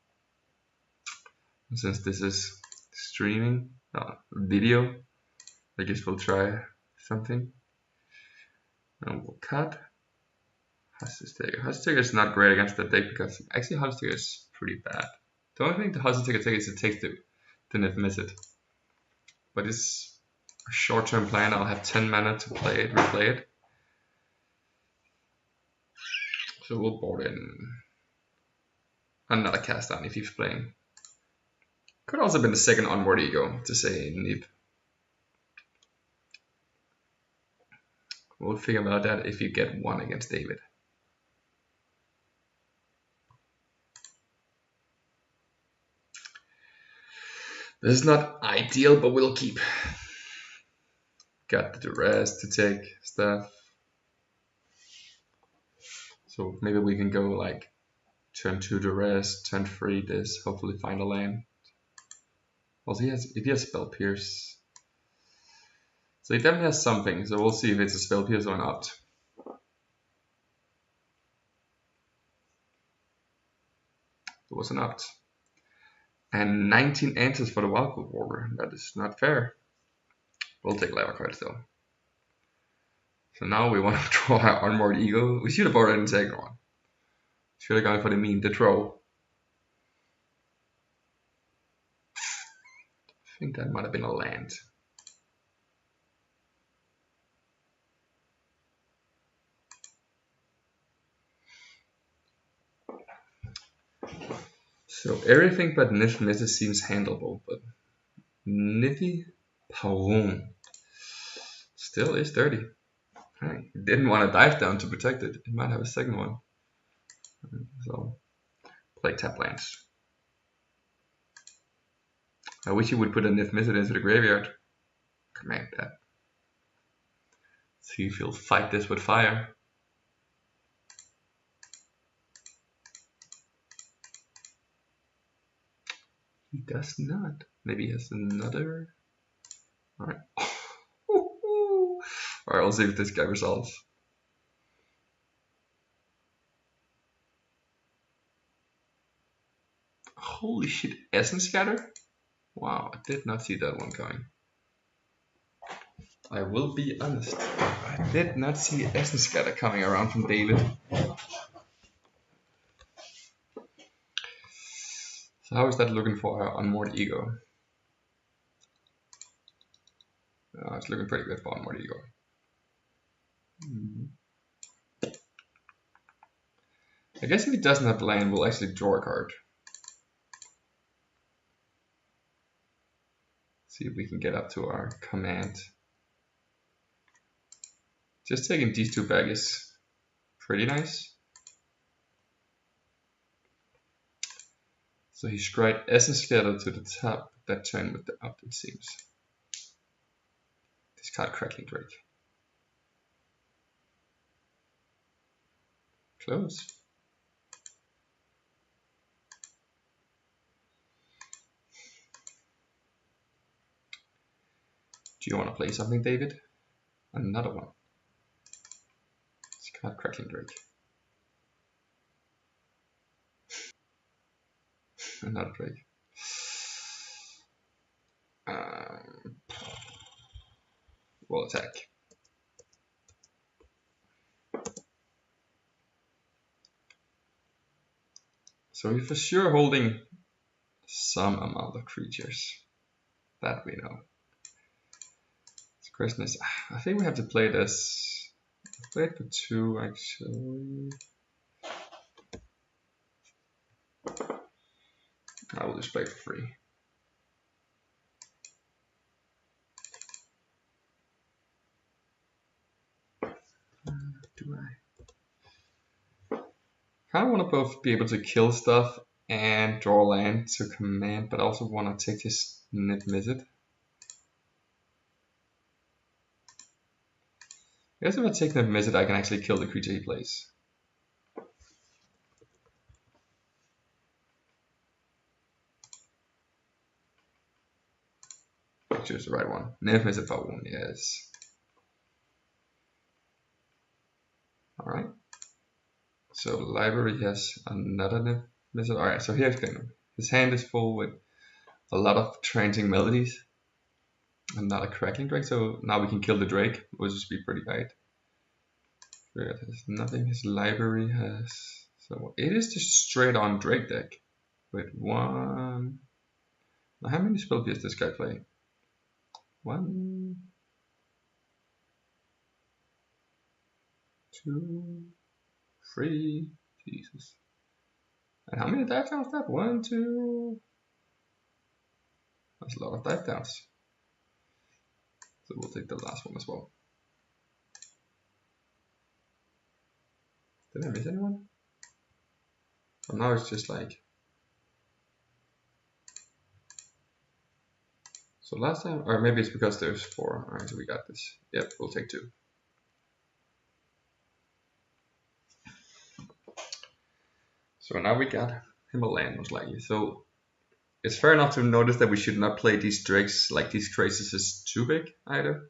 And since this is streaming video, I guess we'll try something. And we'll cut. Hostage is not great against that deck because actually Hostage is pretty bad. The only thing the Hostage takes is it takes the Niv Mizzet. But it's a short-term plan. I'll have 10 mana to play it, replay it. So we'll board in another cast down if he's playing. Could also have been the second Onward Ego to say Niv. We'll figure about that if you get 1 against David. This is not ideal, but we'll keep. Got the rest to take stuff. So maybe we can go like turn 2 the rest, turn 3 this, hopefully find a land. Also if he has Spell Pierce. So he definitely has something, so we'll see if it's a Spell Pierce or not. It was an opt. And 19 answers for the Wathc Warrior. That is not fair. We'll take lava cards though. So now we want to draw our Armored Ego. We should have already taken one. Should have gone for the meme, the troll. I think that might have been a land. So everything but Niv Mizzet seems handleable, but Nifty Pawn still is dirty. Right. Didn't want to dive down to protect it. It might have a second one. So play tap lands. I wish you would put a Niv Mizzet into the graveyard. Command that. See if he'll fight this with fire. He does not. Maybe he has another. Alright. Alright, we'll see if this guy resolves. Holy shit, Essence Scatter? Wow, I did not see that one coming. I will be honest, I did not see Essence Scatter coming around from David. So how is that looking for our Unmoored Ego? It's looking pretty good for Unmoored Ego. I guess if he doesn't have land, we'll actually draw a card. See if we can get up to our command. Just taking these two back is pretty nice. So he scryed Essence Scatter to the top that turn with the up, it seems. Discard Crackling Drake. Close. Do you want to play something, David? Another one. Discard Crackling Drake. Another Drake. We'll attack. So we're for sure holding some amount of creatures. That we know. The question is, I think we have to play this. Play it for 2 actually. I will just play it for free. Do I? Kind of want to both be able to kill stuff and draw land to command, but I also want to take this net method. I guess if I take that method, I can actually kill the creature he plays. Choose the right one. Net method for 1, yes. Alright. So library has another net method. Alright, so here's going. His hand is full with a lot of trancing melodies. Another Crackling Drake, so now we can kill the Drake, which would be pretty bad. It has nothing. His library has. So it is just straight on Drake deck with 1. Now how many spells does this guy play? 1, 2, 3. Jesus. And how many dive downs is that? 1, 2. That's a lot of dive downs. So we'll take the last one as well. Did I miss anyone? Well, now it's just like. So last time, or maybe it's because there's 4. Alright, so we got this. Yep, we'll take 2. So now we got him a land most likely. So it's fair enough to notice that we should not play these drakes like these traces is too big either.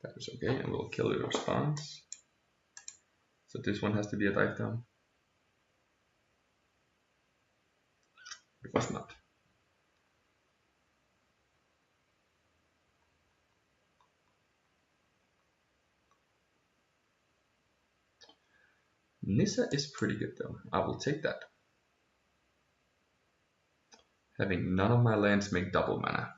That is okay, and we'll kill the response. So this one has to be a dive down. It was not. Nissa is pretty good though. I will take that. Having none of my lands make double mana.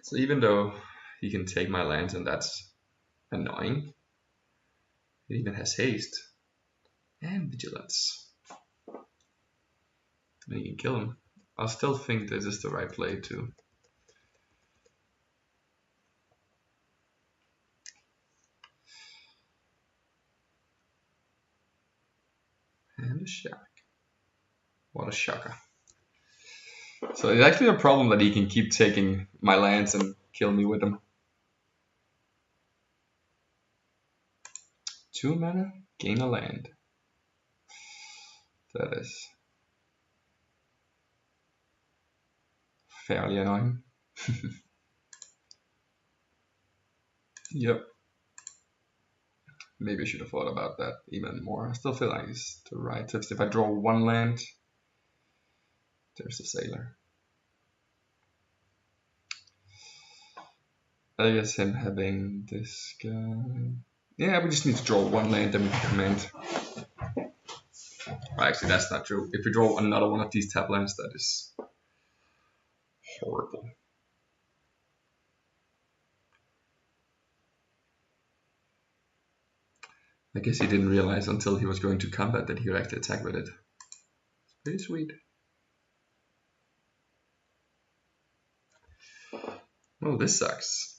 So even though he can take my lands and that's annoying, it even has haste and vigilance. And you can kill him. I still think this is the right play too. And a shark. What a shocker. So it's actually a problem that he can keep taking my lands and kill me with them. 2 mana, gain a land. That is fairly annoying. Yep. Maybe I should have thought about that even more. I still feel like it's the right tips. If I draw one land, there's a sailor. I guess him having this guy. Yeah, we just need to draw one land, then we can command. Well, actually, that's not true. If we draw another one of these tap lands, that is horrible. I guess he didn't realize until he was going to combat that he would actually attack with it. It's pretty sweet. Oh, this sucks.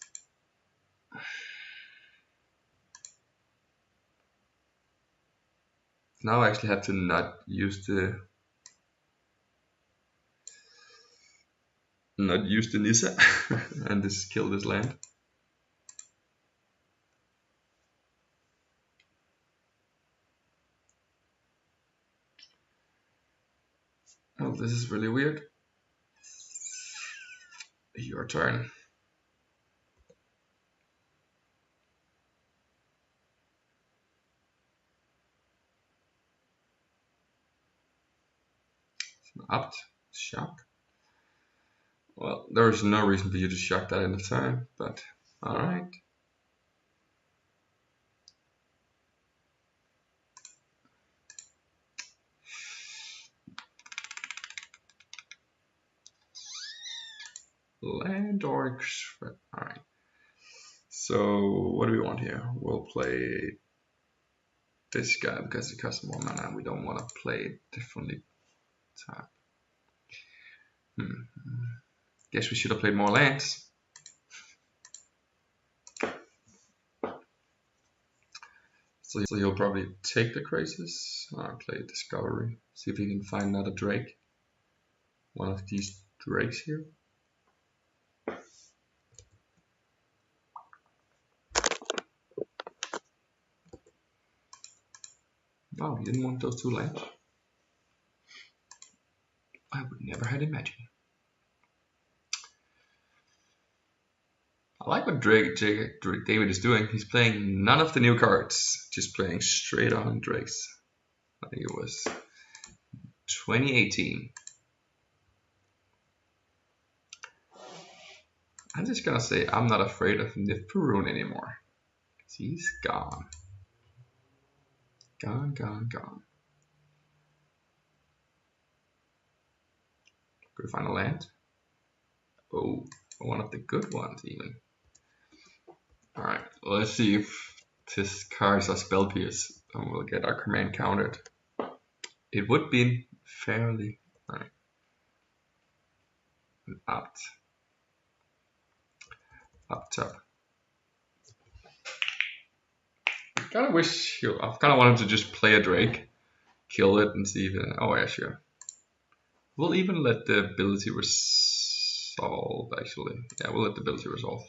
Now I actually have to not use the Nissa and just kill this land. Oh, this is really weird. Your turn. Opt, shock. Well, there is no reason for you to shock that in the turn, but alright. Land orcs. Alright. So what do we want here? We'll play this guy because it costs more mana. We don't want to play it differently. Tap. Guess we should have played more lands. So he'll probably take the crisis. Play discovery. See if he can find another Drake. One of these Drakes here. Oh, he didn't want those two lands. I would never have imagined. I like what David is doing. He's playing none of the new cards, just playing straight on Drakes. I think it was 2018. I'm just gonna say I'm not afraid of Nifperun anymore. Because he's gone. Gone, gone, gone. Could we find a land? Oh, one of the good ones even. Alright, let's see if this cards are spell pierce and we'll get our command countered. It would be fairly right. Opt up top. I kind of wish I kind of wanted to just play a Drake, kill it, and see if oh yeah, sure. We'll even let the ability resolve. Actually, yeah, we'll let the ability resolve.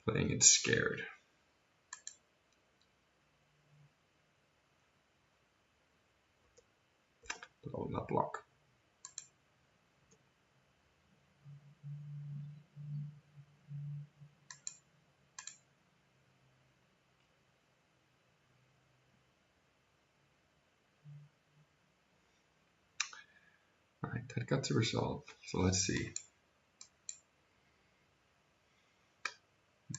Playing it scared. But I will not block. Alright, that got to resolve. So let's see.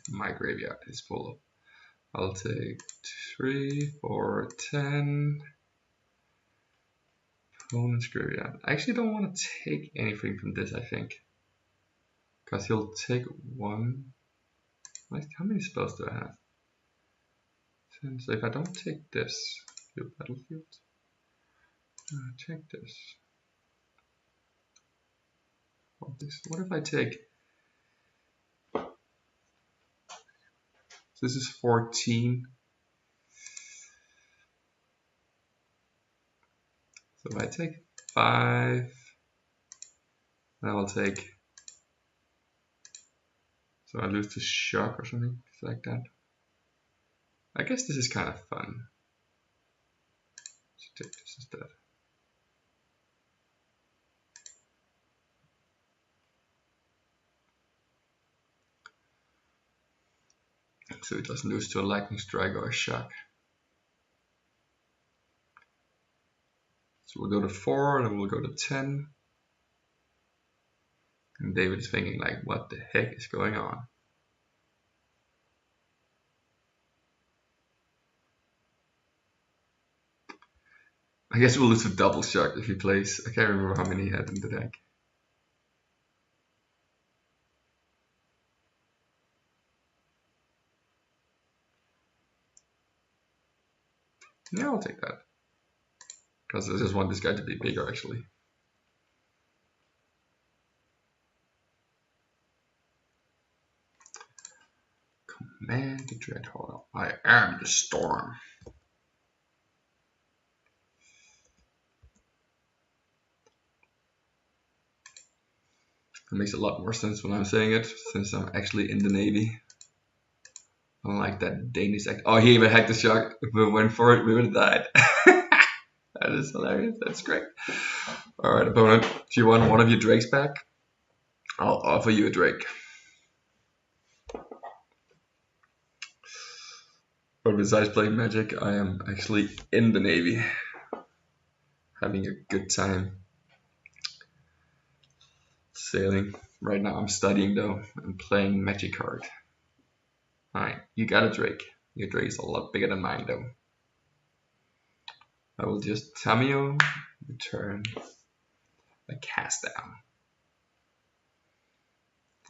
My graveyard is full of. I'll take 3, 4, 10. Opponent's graveyard. I actually don't want to take anything from this, I think. Because he'll take one. How many spells do I have? 10. So if I don't take this, your battlefield. Take this. What if I take? So this is 14. So if I take 5, then I will take. So I lose to shock or something. like that. I guess this is kind of fun. Let's take this instead. So it doesn't lose to a lightning strike or a shock. So we'll go to 4 and then we'll go to 10. And David is thinking like, what the heck is going on? I guess we'll lose a double shock if he plays. I can't remember how many he had in the deck. Yeah, I'll take that. Because I just want this guy to be bigger actually. Command the Dreadhorde. I am the storm. It makes a lot more sense when I'm saying it, since I'm actually in the Navy. Unlike that Danish act. Oh, he even hacked the shock. If we went for it, we would have died. That is hilarious. That's great. Alright, opponent. If you want one of your drakes back, I'll offer you a drake. But besides playing Magic, I am actually in the Navy. Having a good time. Sailing. Right now I'm studying though and playing Magic card. Alright, you got a drake. Your drake is a lot bigger than mine though. I will just Tamiyo, return a cast down.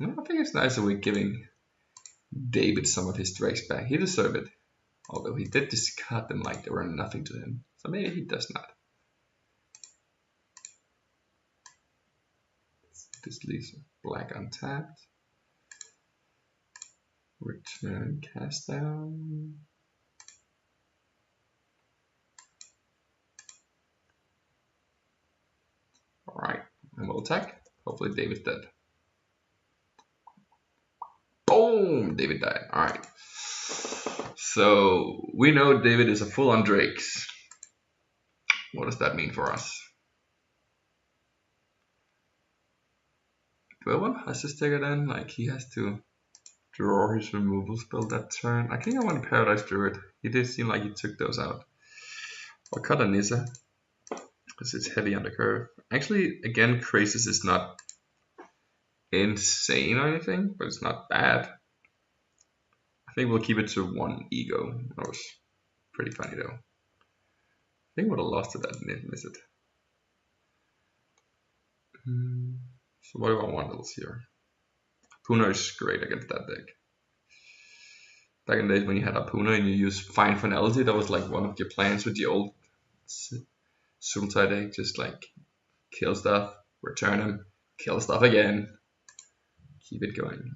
I think it's nice that we're giving David some of his drakes back. He deserved it. Although he did discard them like they were nothing to him. So maybe he does not. This leaves black untapped. Return cast down. Alright, and we'll attack. Hopefully David's dead. Boom! David died. Alright. So we know David is a full on drakes. What does that mean for us? Do I want Huss's Ticker then? Like he has to draw his removal spell that turn. I think I want Paradise Druid. He did seem like he took those out. I'll cut a Nissa because it's heavy on the curve. Actually, again, Krasis is not insane or anything, but it's not bad. I think we'll keep it to 1 ego. That was pretty funny though. I think we would have lost to that and didn't miss it. So what do I want else here? Puna is great against that deck. Back in the days when you had a Puna and you used Fine Finality, that was like one of your plans with the old Sultai deck. Just like kill stuff, return them, kill stuff again, keep it going.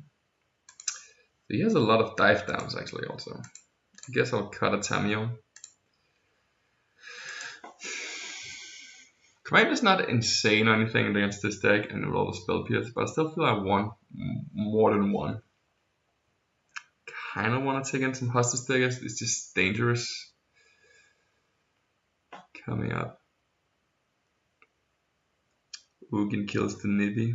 So he has a lot of dive downs actually also. I guess I'll cut a Tamiyo. Command is not insane or anything against this deck and with all the spell pierce, but I still feel I want more than one. Kinda want to take in some hostage stickers, it's just dangerous. Coming up. Ugin kills the Nibby.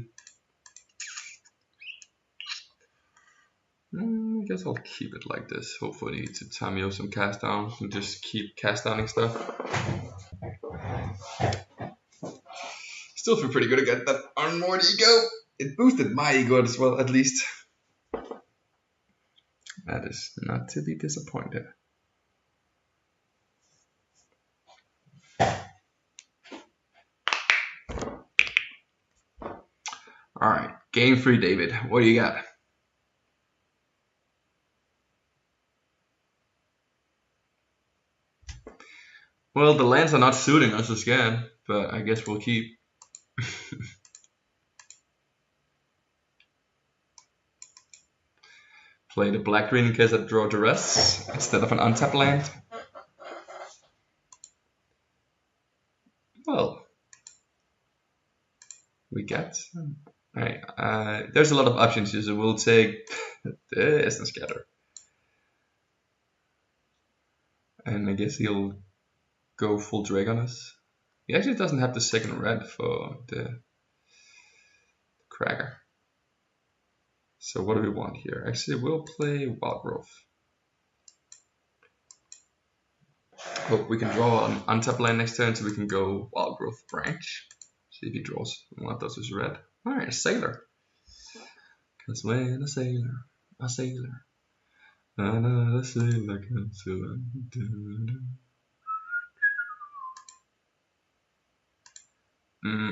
I guess I'll keep it like this. Hopefully to Tamiyo some cast downs and just keep cast downing stuff. Still feel pretty good against that unmoored ego. It boosted my ego as well, at least. That is not to be disappointed. Alright, game 3, David. What do you got? Well, the lands are not suiting us again, but I guess we'll keep. Play the black green in case I draw duress instead of an untapped land. Well, we get. Alright, there's a lot of options here, so we'll take this and scatter. And I guess he'll go full drag on us. He actually doesn't have the second red for the Cracker. So what do we want here? Actually, we'll play Wild Growth. Hope we can draw an untap land next turn so we can go Wild Growth Branch. See if he draws one of those is red. Alright, a Sailor. Cause when a sailor, another sailor comes to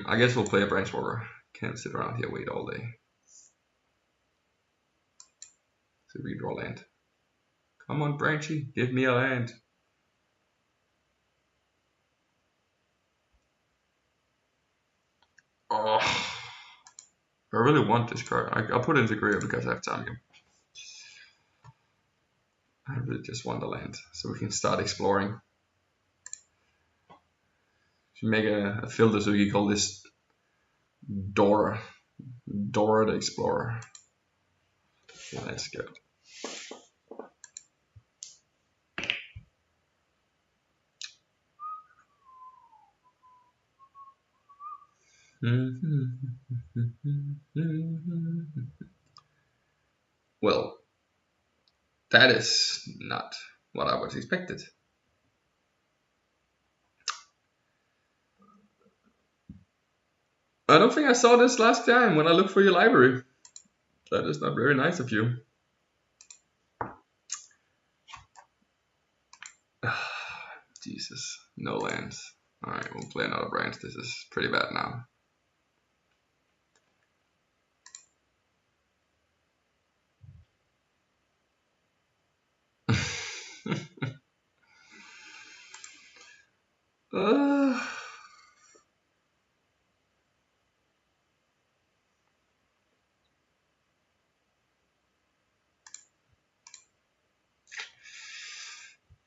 I guess we'll play a Branch Walker. Can't sit around here wait all day. So redraw land. Come on, Branchy, give me a land. Oh, I really want this card. I'll put it into Graveyard because I have time. I really just want the land so we can start exploring. Should make a filter so we can call this Dora the Explorer. Let's go. Well, that is not what I was expected. I don't think I saw this last time when I looked for your library. That is not very nice of you. Jesus, no lands. Alright, we'll play another branch. This is pretty bad now.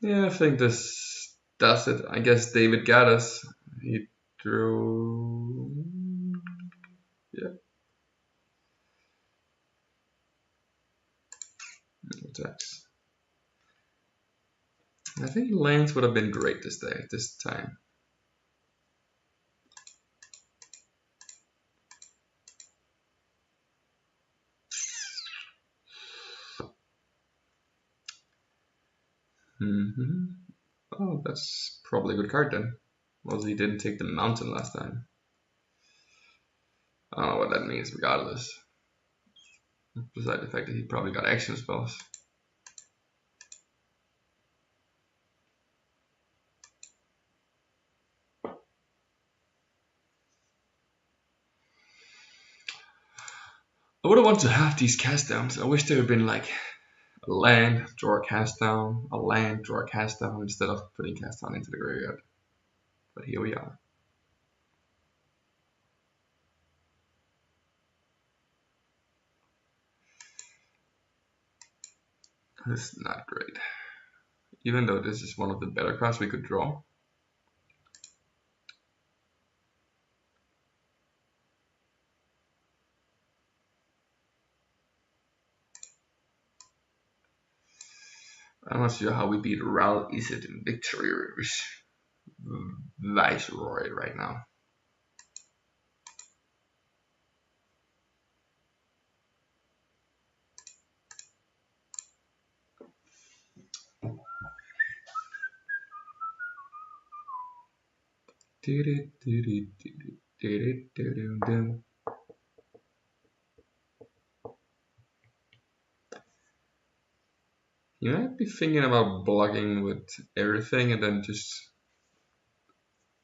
Yeah, I think this does it. I guess David got us. He drew. Yeah. Attacks. I think lands would have been great this time. Oh, that's probably a good card then. Well, he didn't take the mountain last time. I don't know what that means regardless. Besides the fact that he probably got action spells. I would have wanted to have these cast downs. I wish there had been like a land, draw a cast down, a land, draw a cast down instead of putting cast down into the graveyard. But here we are. This is not great. Even though this is one of the better cards we could draw. I'm not sure how we beat Ral Isid in Victory Viceroy right now. You might be thinking about blocking with everything and then just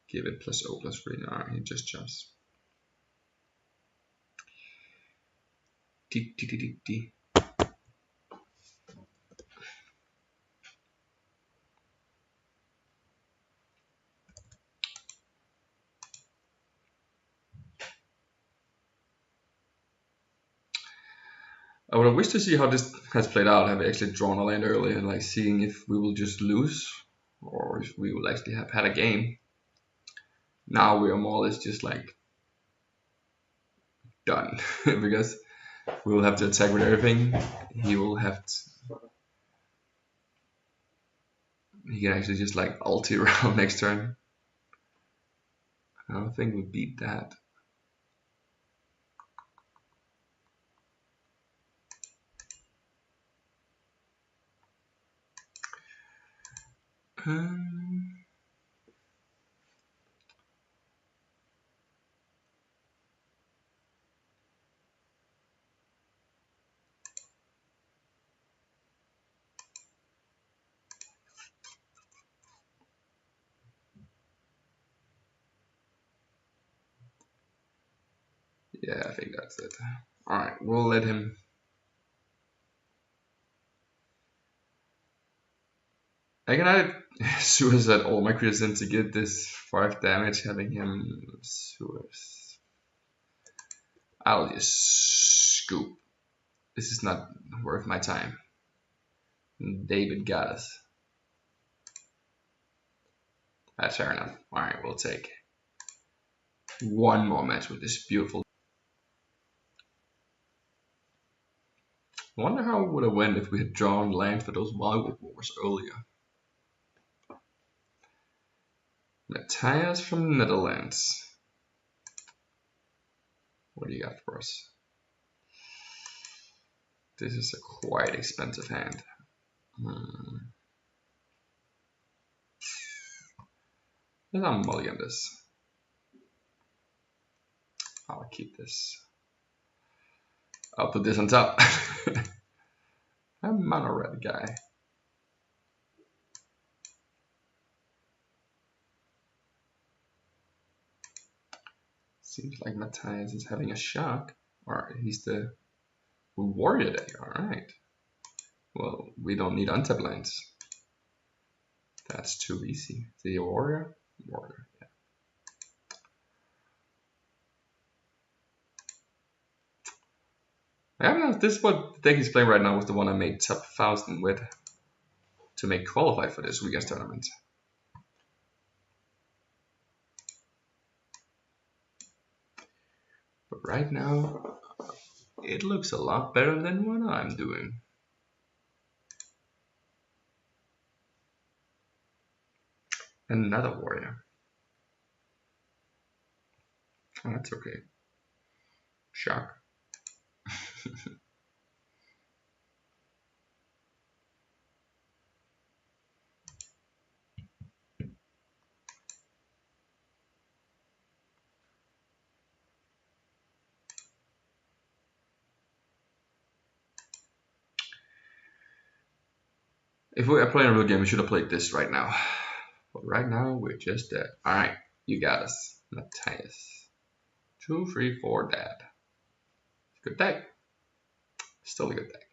give it +0/+3. No, he just jumps. I would have wished to see how this has played out. Have we actually drawn a land early and like seeing if we will just lose or if we will actually have had a game. Now we are more or less just like done because we will have to attack with everything. He will have to. he can actually just like ulti around next turn. I don't think we beat that. Yeah, I think that's it. Alright, we'll let him. I can either suicide all my creatures in to get this 5 damage, having him suicide. I'll just scoop. This is not worth my time. David got us. That's fair enough. Alright, we'll take one more match with this beautiful. I wonder how it would have went if we had drawn land for those Wild Wars earlier. Matthias from Netherlands. What do you got for us? This is a quite expensive hand. Let's mulligan this. I'll keep this. I'll put this on top. I'm a mono red guy. Seems like Matthias is having a shock. Or he's the warrior deck. Alright. Well, we don't need untap lands. That's too easy. The warrior? Warrior, yeah. I don't know if this is what the deck he's playing right now was the one I made top 1000 with to make qualify for this weekend's tournament. But right now, it looks a lot better than what I'm doing. Another warrior. Oh, that's okay. Shock. If we are playing a real game, we should have played this right now. But right now, we're just dead. Alright, you got us. Matthias. 2, 3, 4 dead. Good deck. Still a good deck.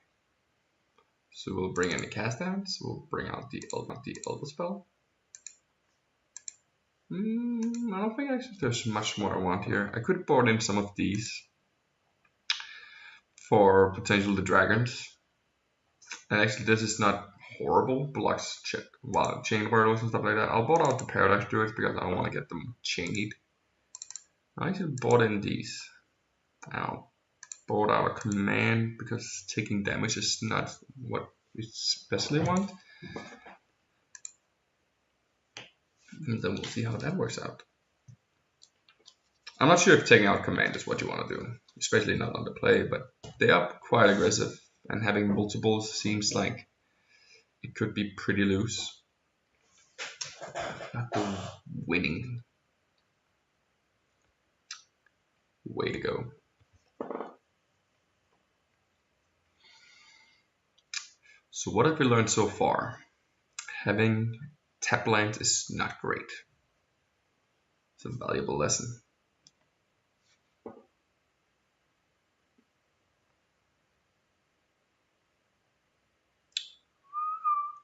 So we'll bring in the cast downs. We'll bring out the Elder spell. I don't think actually there's much more I want here. I could board in some of these for potential the dragons. And actually this is not horrible. Blocks chain wordles and stuff like that. I'll board out the Paradise Druids because I don't want to get them chained. I actually bought in these. I'll board out a command because taking damage is not what we especially want. And then we'll see how that works out. I'm not sure if taking out command is what you want to do, especially not on the play, but they are quite aggressive, and having multiples seems like it could be pretty loose. Not the winning way to go. So what have we learned so far? Having tap lands is not great. It's a valuable lesson.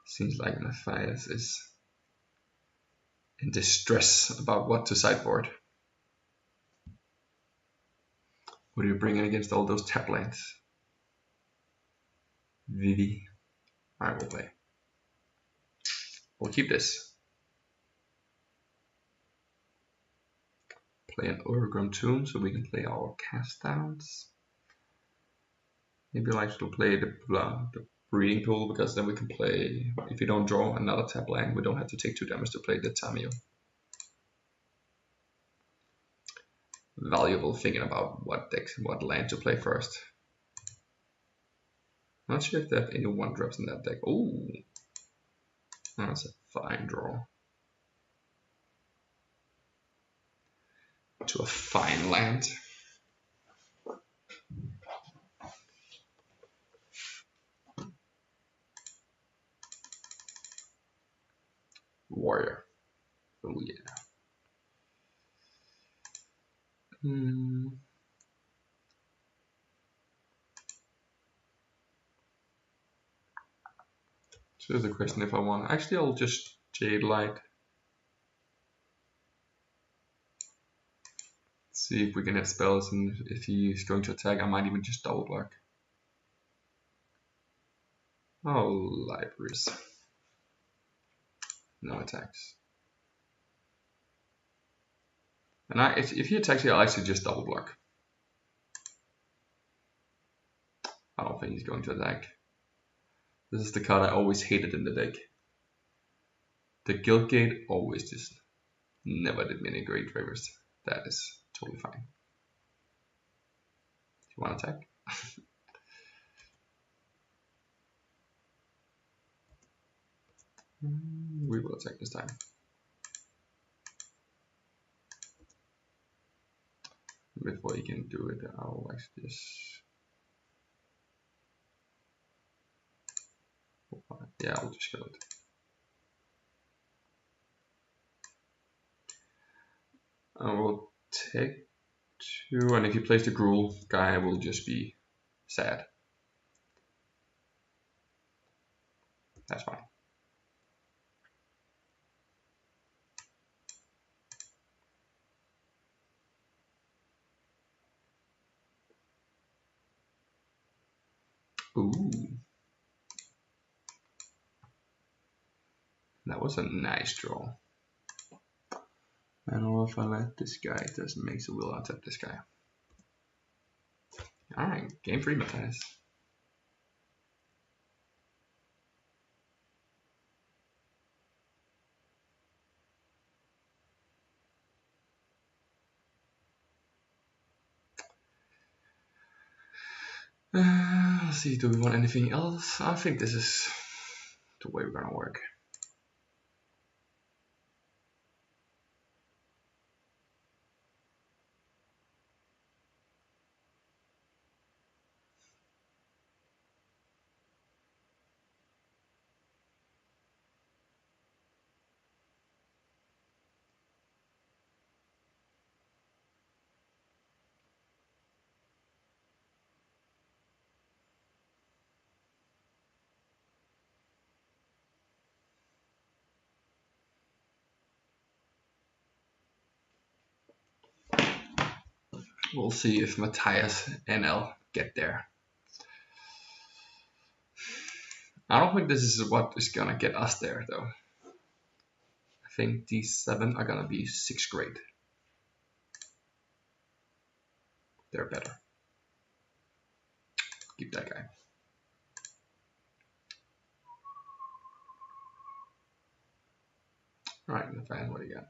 Seems like Matthias is in distress about what to sideboard. What are you bringing against all those tap lands? Vivi. Alright, we'll play. We'll keep this. Play an Overgrown Tomb so we can play our cast downs. Maybe I'll actually play the breeding pool, because then we can play, if you don't draw another tap land, we don't have to take 2 damage to play the Tamio. Valuable thinking about what land to play first. Not sure if they have any 1-drops in that deck. Oh, that's a fine draw. To a fine land. Warrior. Oh yeah. So the question if I want. Actually, I'll just Jade Light. See if we can hit spells, and if he's going to attack, I might even just double block. Oh, libraries. No attacks. And if he attacks here, I'll actually just double block. I don't think he's going to attack. This is the card I always hated in the deck. The Guildgate always just never did me any great favors. That is totally fine. You want to attack? We will attack this time. Before you can do it, I'll actually just... Yeah, I'll just kill it. I will take 2, and if he plays the Gruul guy, I will just be sad. That's fine. Ooh. That was a nice draw. I don't know if I let this guy, it doesn't make, so we'll untap this guy. Alright, game 3, Matthias. Let's see, do we want anything else? I think this is the way we're gonna work. We'll see if Matthias and L get there. I don't think this is what is gonna get us there though. I think these 7 are gonna be 6th grade. They're better. Keep that guy. Alright, Nathaniel, what do you got?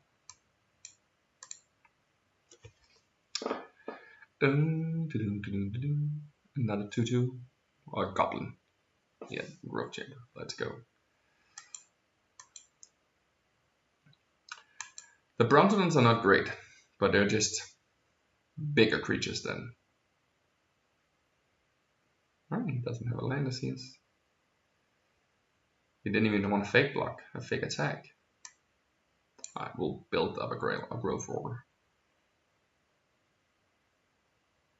Another 2/2 or Goblin. Yeah, Growth Chamber. Let's go. The Brontodons are not great, but they're just bigger creatures than. Alright, he doesn't have a land, it seems. He didn't even want a fake block, a fake attack. Alright, we'll build up a growth order.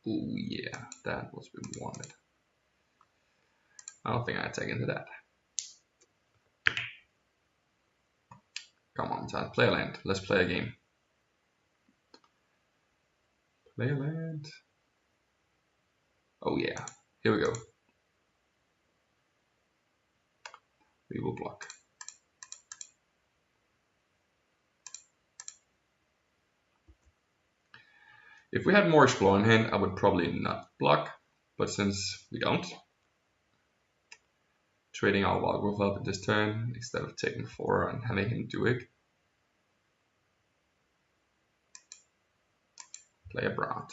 Oh yeah, that was what we wanted. I don't think I attack into that. Come on, Todd, play a land. Let's play a game. Play a land. Oh yeah, here we go. We will block. If we had more Explore in hand, I would probably not block, but since we don't, trading our wild growth up at this turn instead of taking 4 and having him do it. Play a Bront.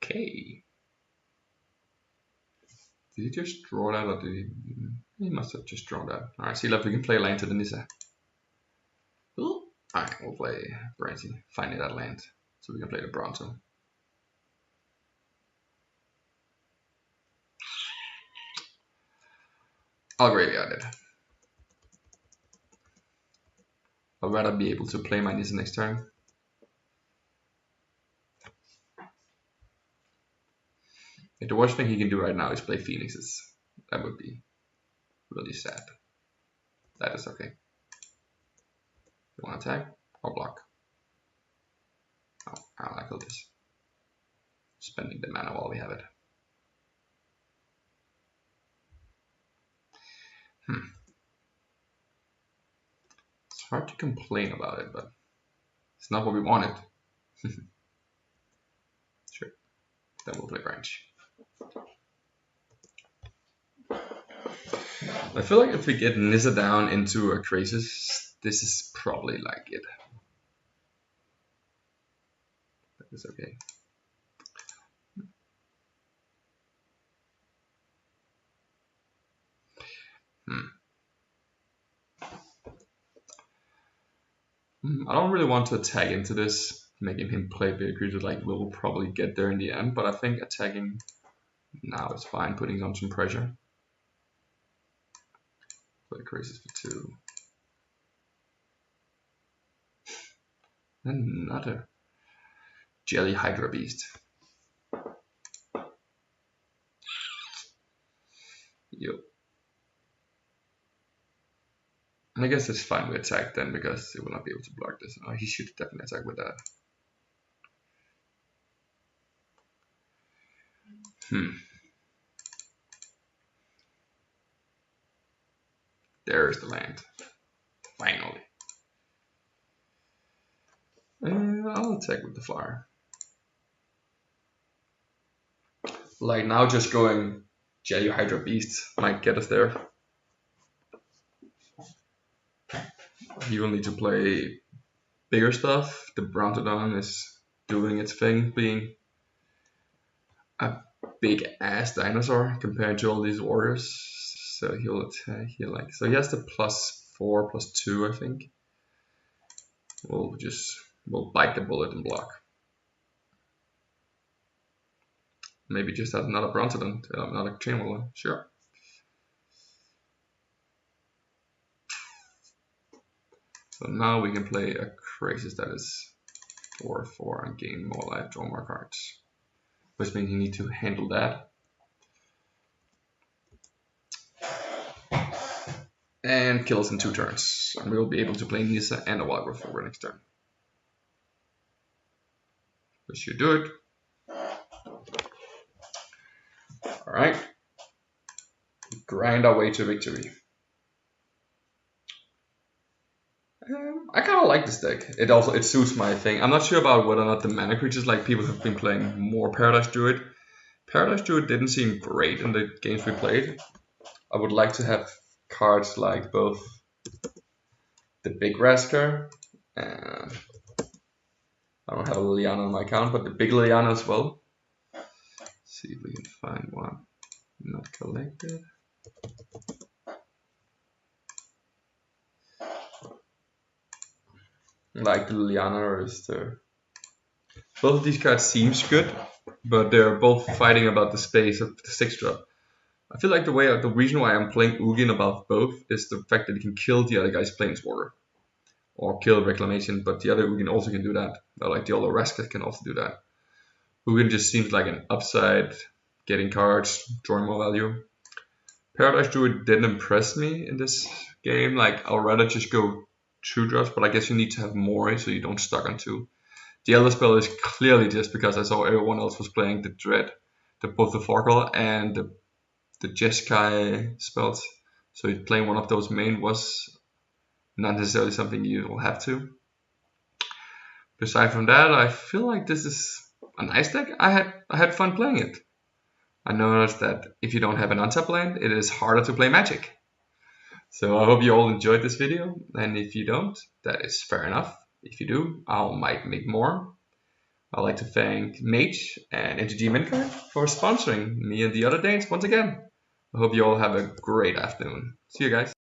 Okay. Did he just draw that, or did he? He must have just drawn that. Alright, see if we can play land to the Nissa. Alright, we'll play Branty, finding that land, so we can play the Bronto. I'll graveyard it. I'd rather be able to play my Nissa next turn. If the worst thing he can do right now is play Phoenixes. That would be really sad. That is okay. You want to attack or block? Oh, I like all this. Spending the mana while we have it. It's hard to complain about it, but it's not what we wanted. Sure. Then we'll play branch. I feel like if we get Nissa down into a Crisis, this is probably like it. That is okay. I don't really want to attack into this, making him play big creatures. Like, we'll probably get there in the end, but I think attacking now is fine, putting on some pressure. Play Crisis for 2. Another Jelly Hydra Beast. Yep. I guess it's fine we attack then, because he will not be able to block this. Oh, he should definitely attack with that. There's the land. Finally. I'll attack with the flyer. Like, now just going Jelly Hydra Beast might get us there. You will need to play bigger stuff. The Brontodon is doing its thing, being a big ass dinosaur compared to all these warriors. So he'll attack. So he has the +4, +2, I think. We'll bite the bullet and block. Maybe just have another Brontodon, another Chain Whirler. Sure. So now we can play a Crisis that is 4/4 and gain more life, draw more cards. Which means you need to handle that. And kill us in 2 turns. And we'll be able to play Nissa and a Wild Growth over next turn. This should do it. Alright. Grind our way to victory. I kind of like this deck. It suits my thing. I'm not sure about whether or not the mana creatures, like people have been playing more Paradise Druid. Paradise Druid didn't seem great in the games we played. I would like to have cards like both the Big Rasker, and I don't have a Liliana on my account, but the Big Liliana as well. Let's see if we can find one. Not collected. Like the Liliana is the... Both of these cards seems good, but they're both fighting about the space of the 6-drop. I feel like the reason why I'm playing Ugin above both is the fact that he can kill the other guy's Planeswalker. Or kill Reclamation, but the other Ugin also can do that. Like the other Raska can also do that. Ugin just seems like an upside, getting cards, drawing more value. Paradise Druid didn't impress me in this game. Like, I'd rather just go 2 drops, but I guess you need to have more so you don't stuck on 2. The other spell is clearly just because I saw everyone else was playing the both the Farkle and the Jeskai spells. So playing one of those main was not necessarily something you will have to. Aside from that, I feel like this is a nice deck. I had fun playing it. I noticed that if you don't have an untap land, it is harder to play Magic. So I hope you all enjoyed this video, and if you don't, that is fair enough. If you do, I might make more. I'd like to thank Mage and MTG Arena for sponsoring me and the other Danes once again. I hope you all have a great afternoon. See you guys.